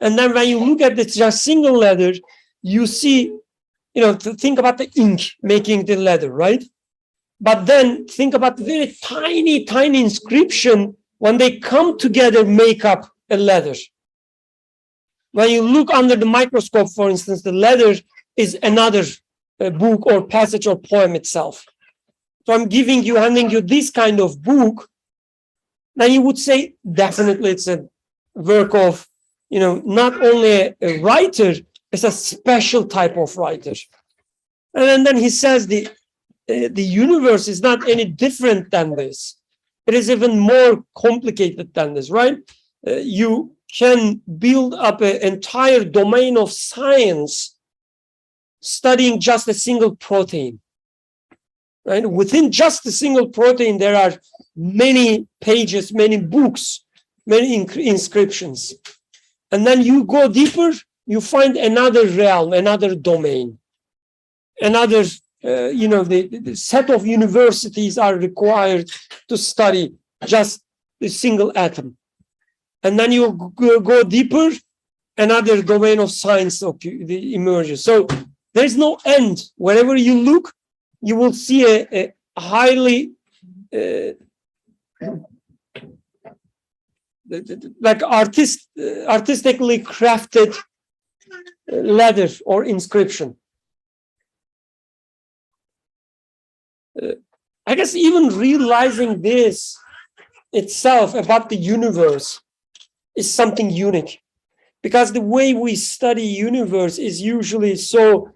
And then when you look at the just single letter, you see, to think about the ink making the letter, right? But then think about the very tiny, tiny inscription when they come together, make up a letter. When you look under the microscope, for instance, the letter is another book or passage or poem itself. So I'm handing you this kind of book, then you would say definitely it's a work of, not only a writer, it's a special type of writer. And then he says the universe is not any different than this. It is even more complicated than this, right? You can build up an entire domain of science studying just a single protein, right? Within just a single protein, there are many pages, many books, many inscriptions. And then you go deeper, you find another realm, another domain, another, the set of universities are required to study just a single atom. And then you go deeper, another domain of science emerges. So there's no end. Wherever you look, you will see a highly artistically crafted letter or inscription. I guess even realizing this itself about the universe is something unique, because the way we study universe is usually so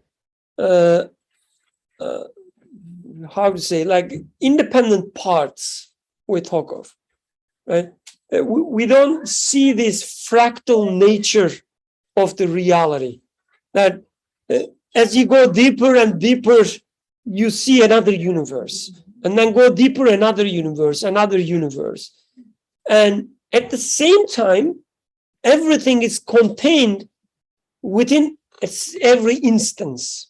how to say, like independent parts we talk of, right? We don't see this fractal nature of the reality, that as you go deeper and deeper, you see another universe, and then go deeper, another universe. And at the same time, everything is contained within every instance.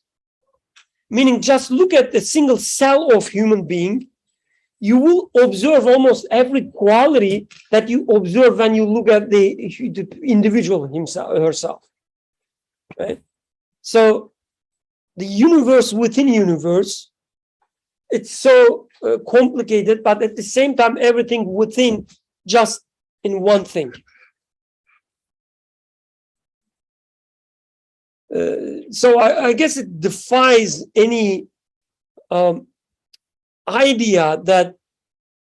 Meaning, just look at the single cell of human being, you will observe almost every quality that you observe when you look at the individual himself or herself, right? So the universe within universe, it's so complicated, but at the same time, everything within just in one thing. So I guess it defies any idea that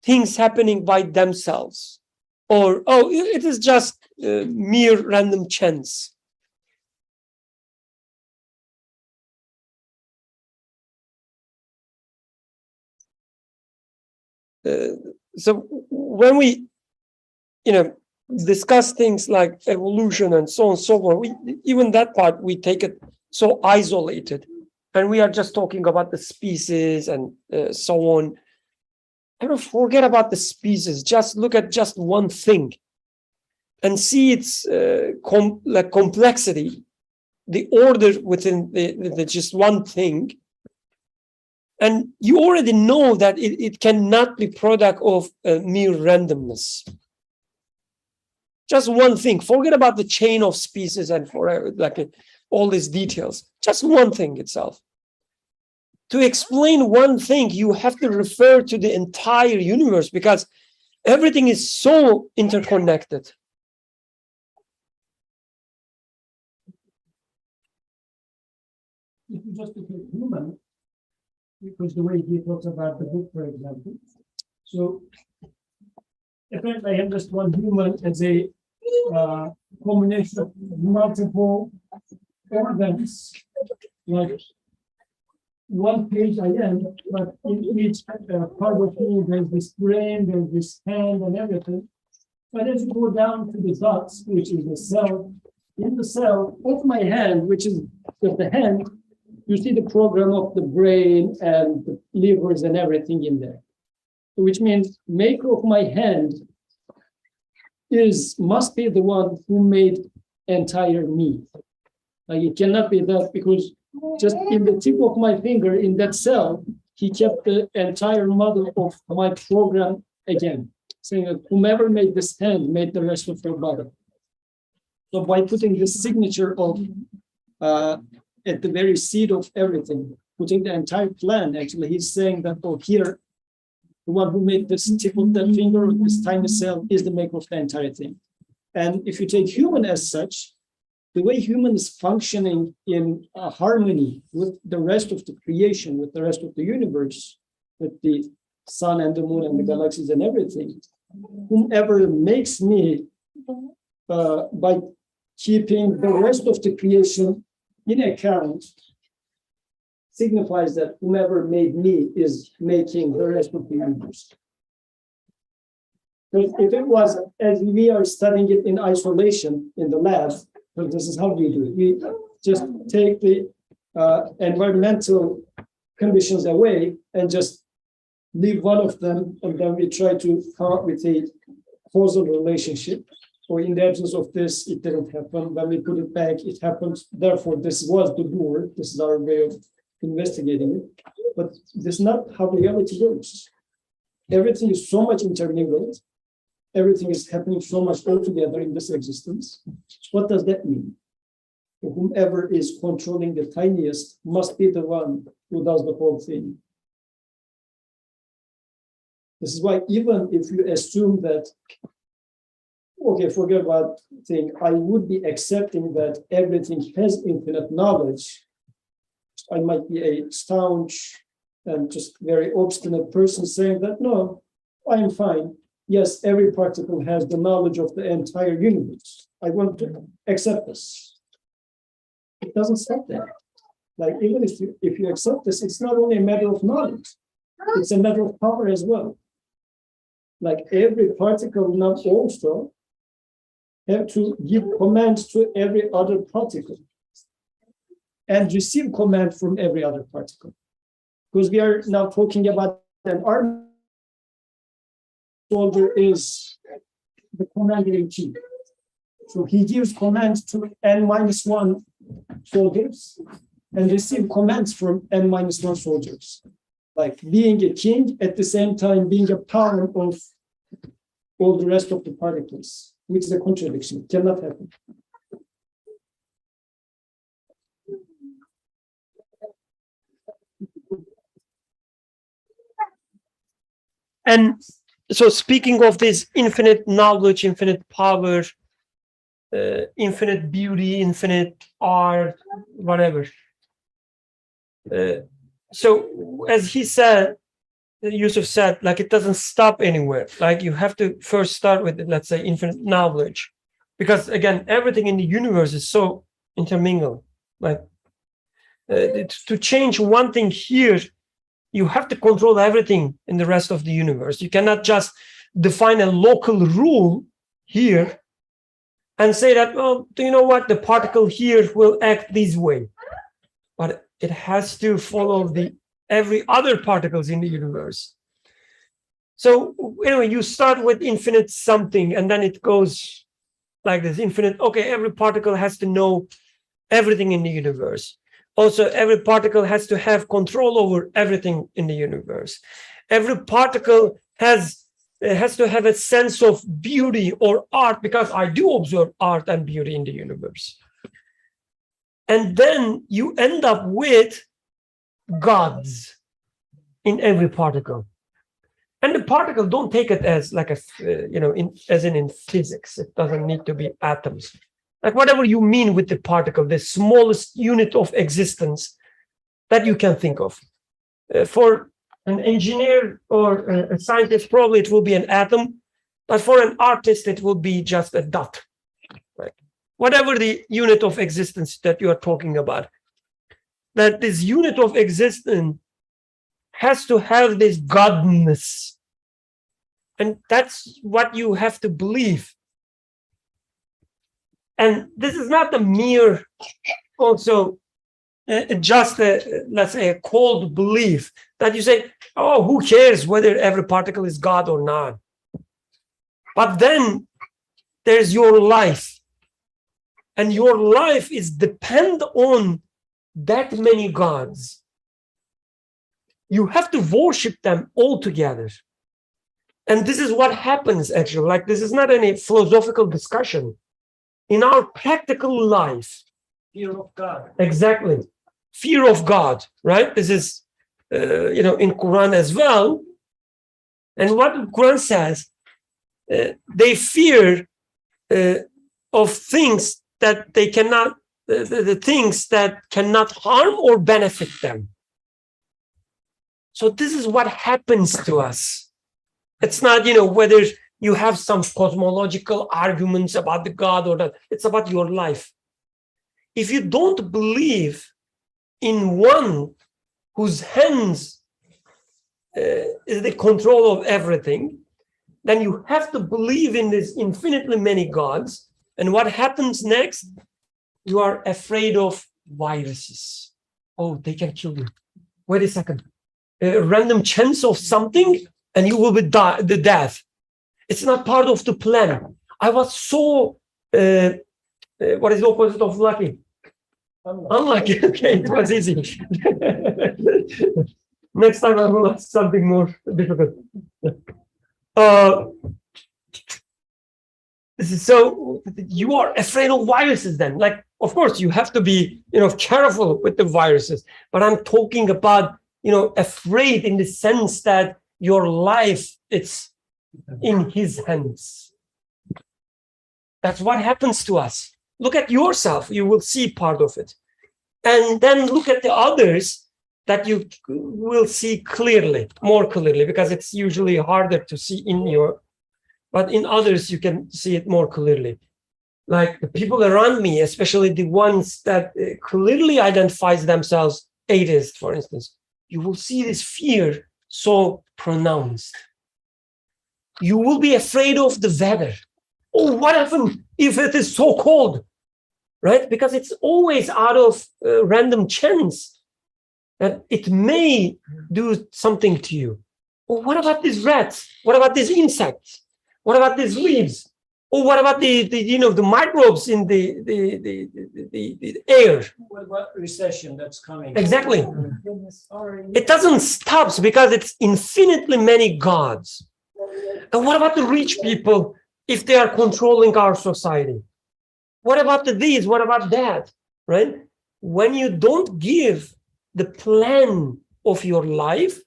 things happening by themselves, or it is just mere random chance. So when we, discuss things like evolution and so on and so forth, even that part we take it so isolated, and we are just talking about the species and so on. I don't forget about the species. Just look at just one thing and see its complexity, the order within the just one thing. And you already know that it cannot be product of mere randomness. Just one thing. Forget about the chain of species and all these details. Just one thing itself. To explain one thing, you have to refer to the entire universe, because everything is so interconnected. if you just look at human, because the way he talks about the book, for example. So apparently I understand human as a combination of multiple organs, like one page I am, but in each part of me, there's this brain, there's this hand and everything. But as you go down to the dots, which is the cell, in the cell of my hand, which is of the hand, you see the program of the brain and the livers and everything in there. Which means maker of my hand must be the one who made entire me. Like it cannot be that, because just in the tip of my finger in that cell, he kept the entire model of my program again, saying that whomever made this hand made the rest of your body. So by putting this signature of at the very seed of everything, putting the entire plan, actually, he's saying that, oh, here, the one who made this tip of that finger or this tiny cell is the maker of the entire thing. And if you take human as such, the way human is functioning in harmony with the rest of the creation, with the rest of the universe, with the sun and the moon and the galaxies and everything, whomever makes me by keeping the rest of the creation in account signifies that whomever made me is making the rest of the universe. Because if it was as we are studying it in isolation in the lab, because this is how we do it. We just take the environmental conditions away and just leave one of them, and then we try to come up with a causal relationship. Or in the absence of this, it didn't happen. When we put it back, it happened. Therefore, this was the doer. This is our way of investigating it. But this is not how reality works. Everything is so much intermingled. Everything is happening so much altogether in this existence. What does that mean? Whomever is controlling the tiniest must be the one who does the whole thing. This is why even if you assume that, okay, forget about thing, I would be accepting that everything has infinite knowledge. I might be a staunch and just very obstinate person saying that, no, I'm fine. Yes, every particle has the knowledge of the entire universe. I want to accept this. It doesn't stop there. Like even if you accept this, it's not only a matter of knowledge, it's a matter of power as well. Like every particle now also have to give commands to every other particle and receive command from every other particle. Because we are now talking about an army. Soldier is the commander in chief. So he gives commands to N-1 soldiers and receive commands from N-1 soldiers. Like being a king, at the same time being a power of all the rest of the particles, which is a contradiction. It cannot happen. And so speaking of this infinite knowledge, infinite power, infinite beauty, infinite art, whatever. So as he said, Yusuf said, like it doesn't stop anywhere. Like you have to first start with, let's say, infinite knowledge. Because again, everything in the universe is so intermingled. Like to change one thing here, you have to control everything in the rest of the universe. You cannot just define a local rule here and say that, well, do you know what? The particle here will act this way. But it has to follow every other particles in the universe. So anyway, you start with infinite something, and then it goes like this, infinite. Okay, every particle has to know everything in the universe. Also, every particle has to have control over everything in the universe. Every particle has to have a sense of beauty or art, because I do observe art and beauty in the universe. And then you end up with gods in every particle. And the particle, don't take it as like as in physics. It doesn't need to be atoms. Like whatever you mean with the particle, the smallest unit of existence, that you can think of. For an engineer or a scientist, probably it will be an atom, but for an artist, it will be just a dot, right? Whatever the unit of existence that you are talking about, that this unit of existence has to have this godness. And that's what you have to believe. And this is not a mere, also, just a, let's say, a cold belief that you say, oh, who cares whether every particle is God or not? But then there's your life. And your life is depend on that many gods. You have to worship them all together. And this is what happens, actually. Like, this is not any philosophical discussion. In our practical life, Fear of God. exactly, fear of God, right? This is, in Quran as well. And what the Quran says, they fear of things that they cannot, the things that cannot harm or benefit them. So this is what happens to us. It's not, whether you have some cosmological arguments about the God or not. It's about your life. If you don't believe in one whose hands is the control of everything, then you have to believe in this infinitely many gods. And what happens next? You are afraid of viruses. Oh, they can kill you. Wait a second. A random chance of something and you will be the death. It's not part of the plan. I was so, what is the opposite of lucky? Unlucky. Okay, it was easy. Next time I will ask something more difficult. So you are afraid of viruses then. Like, of course, you have to be, careful with the viruses. But I'm talking about, afraid in the sense that your life, it's in his hands. That's what happens to us. Look at yourself. You will see part of it. And then look at the others that you will see clearly, more clearly, because it's usually harder to see in your, but in others, you can see it more clearly. Like the people around me, especially the ones that clearly identifies themselves atheist, for instance, you will see this fear so pronounced. You will be afraid of the weather. Oh, what happens if it is so cold? Right? Because it's always out of random chance that it may do something to you. Oh, what about these rats? What about these insects? What about these leaves? Or what about the microbes in the air? What about recession that's coming? Exactly. It doesn't stop because it's infinitely many gods. And what about the rich people if they are controlling our society? What about these? What about that? Right? When you don't give the plan of your life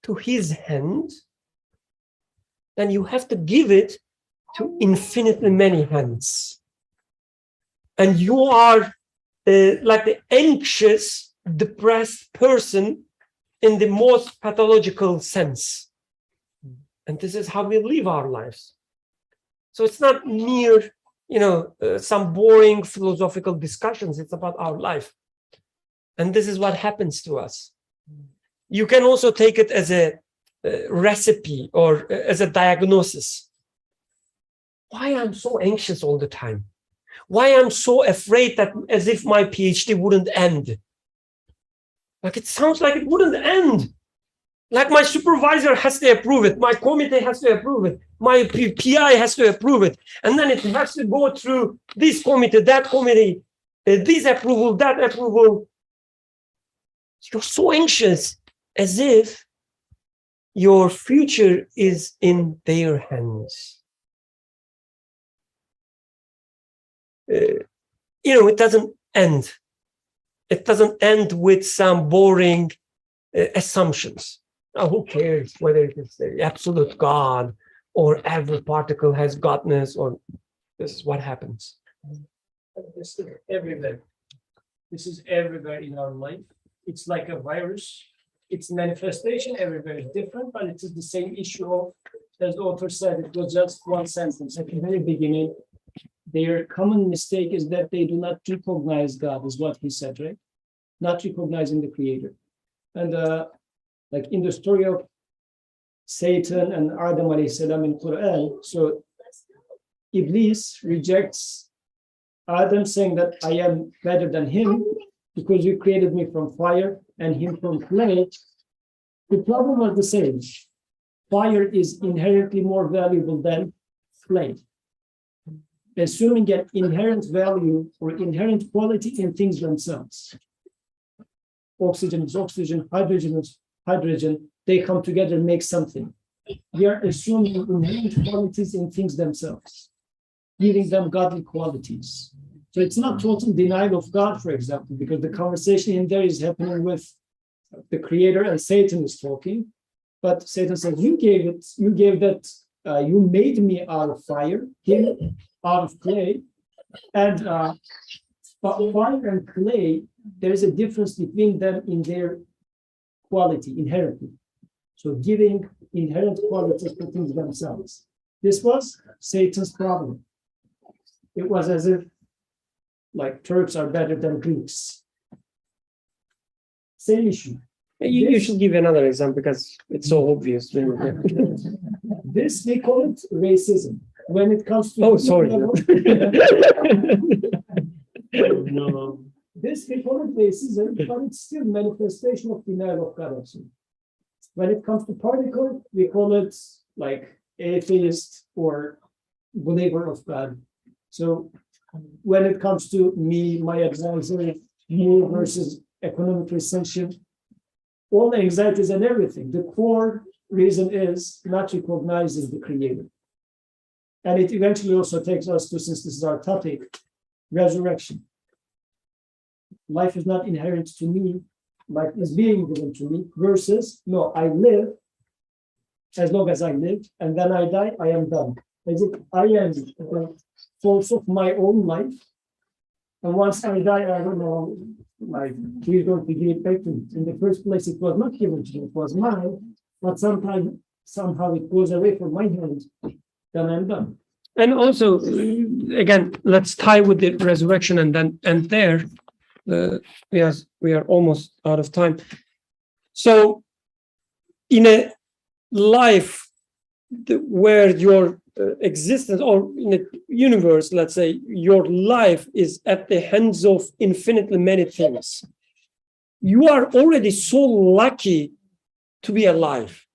to his hand, then you have to give it to infinitely many hands. And you are like the anxious, depressed person in the most pathological sense. And this is how we live our lives. So it's not mere, some boring philosophical discussions. It's about our life. And this is what happens to us. You can also take it as a recipe or as a diagnosis. Why I'm so anxious all the time? Why I'm so afraid that as if my PhD wouldn't end? Like it sounds like it wouldn't end. Like my supervisor has to approve it. My committee has to approve it. My PI has to approve it. And then it has to go through this committee, that committee, this approval, that approval. You're so anxious as if your future is in their hands. It doesn't end. It doesn't end with some boring assumptions. Now, who cares whether it is the absolute God or every particle has godness, or this is what happens. This is everywhere. This is everywhere in our life. it's like a virus. Its manifestation everywhere is different, but it is the same issue of, as the author said, it was just one sentence at the very beginning. Their common mistake is that they do not recognize God, is what he said, right? Not recognizing the creator. And like in the story of Satan and Adam alayhi salam in Quran, so Iblis rejects Adam, saying that I am better than him because you created me from fire and him from clay. The problem was the same. Fire is inherently more valuable than clay. Assuming an inherent value or inherent quality in things themselves. Oxygen is oxygen, hydrogen is hydrogen, they come together and make something. We are assuming inherent qualities in things themselves, giving them godly qualities. So it's not total denial of God, for example, because the conversation in there is happening with the creator and Satan is talking. But Satan says, you made me out of fire, him out of clay. And but fire and clay, there is a difference between them in their quality, inherently. So giving inherent qualities to things themselves. This was Satan's problem. It was as if like Turks are better than Greeks. Same issue. You should give another example because it's so obvious. This we call it racism. When it comes to Oh, sorry. This we call it racism, but it's still manifestation of denial of God also. When it comes to particle, we call it like atheist or believer of God. So when it comes to me, my advisor, you versus economic recession, all anxieties and everything, the core reason is not recognizing the creator. And it eventually also takes us to, since this is our topic, resurrection. Life is not inherent to me, life is being given to me, versus, no, I live as long as I live, and then I die, I am done. As if I am the source of my own life, and once I die, I don't know, like, he's going to give it back to me. In the first place, it was not given to me, it was mine, but somehow it goes away from my hand, then I'm done. And also, again, let's tie with the resurrection and then end there. Yes, we are almost out of time. So, in a life where your existence, or in a universe, let's say, your life is at the hands of infinitely many things, you are already so lucky to be alive,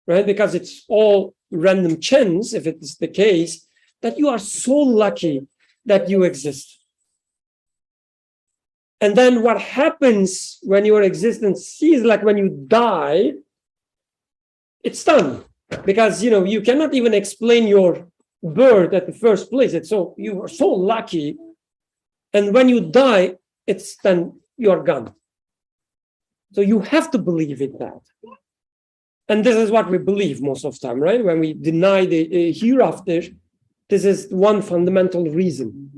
right? Because it's all random chance, if it is the case, that you are so lucky that you exist. And then what happens when your existence ceases, like when you die, it's done. Because, you cannot even explain your birth at the first place. It's so, you are so lucky. And when you die, it's then you're gone. So you have to believe in that. And this is what we believe most of the time, right? When we deny the hereafter, this is one fundamental reason.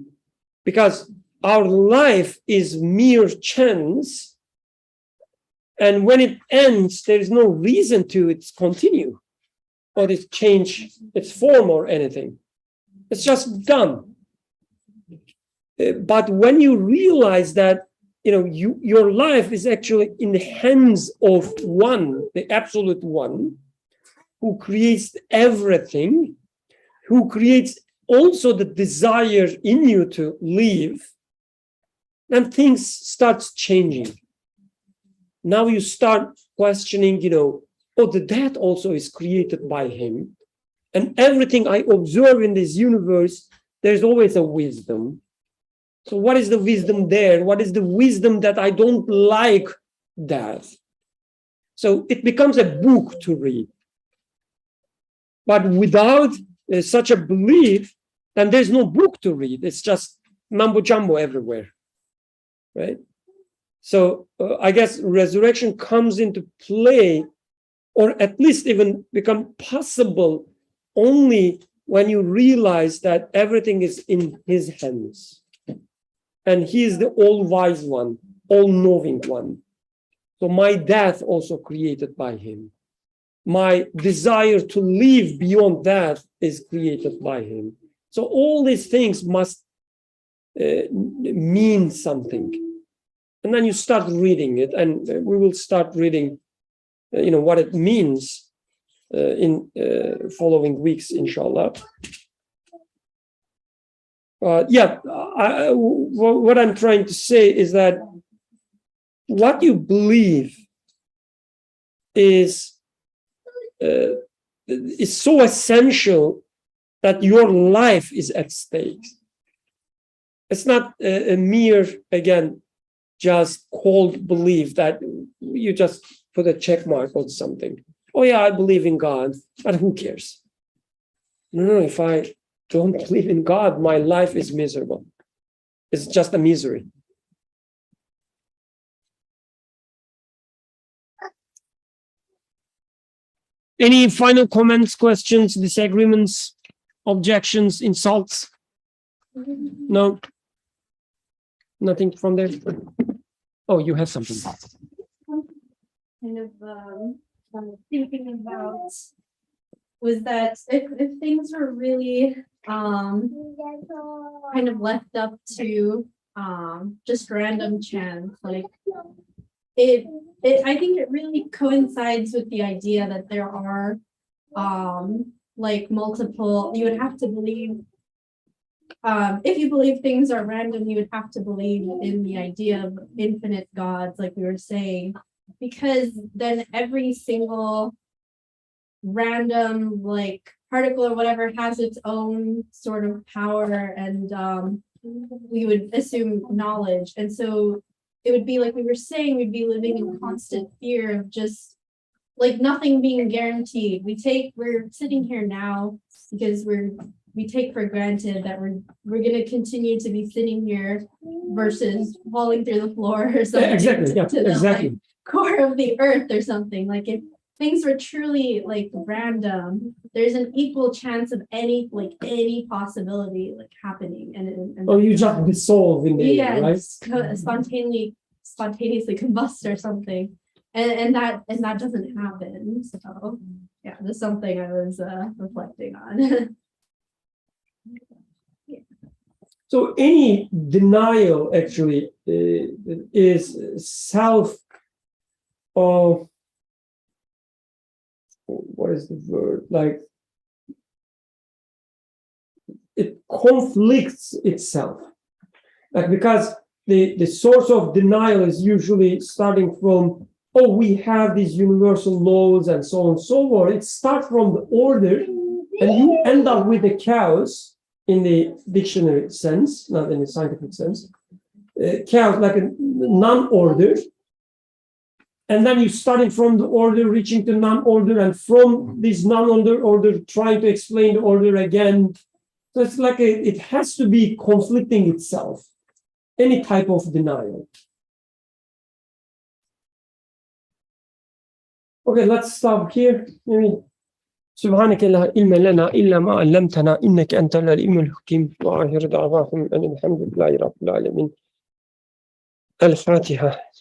Because our life is mere chance. And when it ends, there is no reason to it continue or it change its form or anything. It's just done. But when you realize that, your life is actually in the hands of one, the absolute one, who creates everything, who creates also the desire in you to live, then things start changing. Now you start questioning, the death also is created by him. And everything I observe in this universe, there's always a wisdom. So what is the wisdom there? What is the wisdom that I don't like death? So it becomes a book to read. But without such a belief, then there's no book to read. It's just mumbo jumbo everywhere, right? So I guess resurrection comes into play, or at least even become possible only when you realize that everything is in his hands. And he is the all-wise one, all-knowing one. So my death also created by him. My desire to live beyond that is created by him. So all these things must mean something. And then you start reading it, and we will start reading, what it means in following weeks, inshallah. What I'm trying to say is that what you believe is so essential that your life is at stake. It's not a mere, again, just cold belief that you just put a check mark on something. Oh yeah, I believe in God, but who cares? No, if I don't believe in God, my life is miserable. It's just a misery. Any final comments, questions, disagreements, objections, insults? No? Nothing from there? Oh, you have something. Kind of thinking about was that if things were really kind of left up to just random chance, like it I think it really coincides with the idea that there are like multiple, you would have to believe if you believe things are random, you would have to believe in the idea of infinite gods, like we were saying, because then every single random like particle or whatever has its own sort of power, and we would assume knowledge. And so it would be like we were saying, we'd be living in constant fear of just like nothing being guaranteed. We're sitting here now because we take for granted that we're going to continue to be sitting here versus falling through the floor or something. Exactly. To the Exactly. like, core of the earth or something. Like if things were truly like random, there's an equal chance of any possibility like happening. And Oh, you just dissolve in the air, right? spontaneously combust or something. And that doesn't happen. So yeah, that's something I was reflecting on. So any denial actually is self of, what is the word? Like it conflicts itself. Like because the source of denial is usually starting from, oh, we have these universal laws and so on and so forth. It starts from the order, and you end up with the chaos in the dictionary sense, not in the scientific sense. Chaos, like a non-order. And then you starting from the order, reaching to non-order, and from this non-order, trying to explain the order again. So it's like it has to be conflicting itself. Any type of denial. Okay, let's stop here. Maybe. سبحانك لا علم لنا إلا ما علمتنا إنك أنت العليم الحكيم وآخر دعواهم أن الحمد لله رب العالمين. الفاتحة.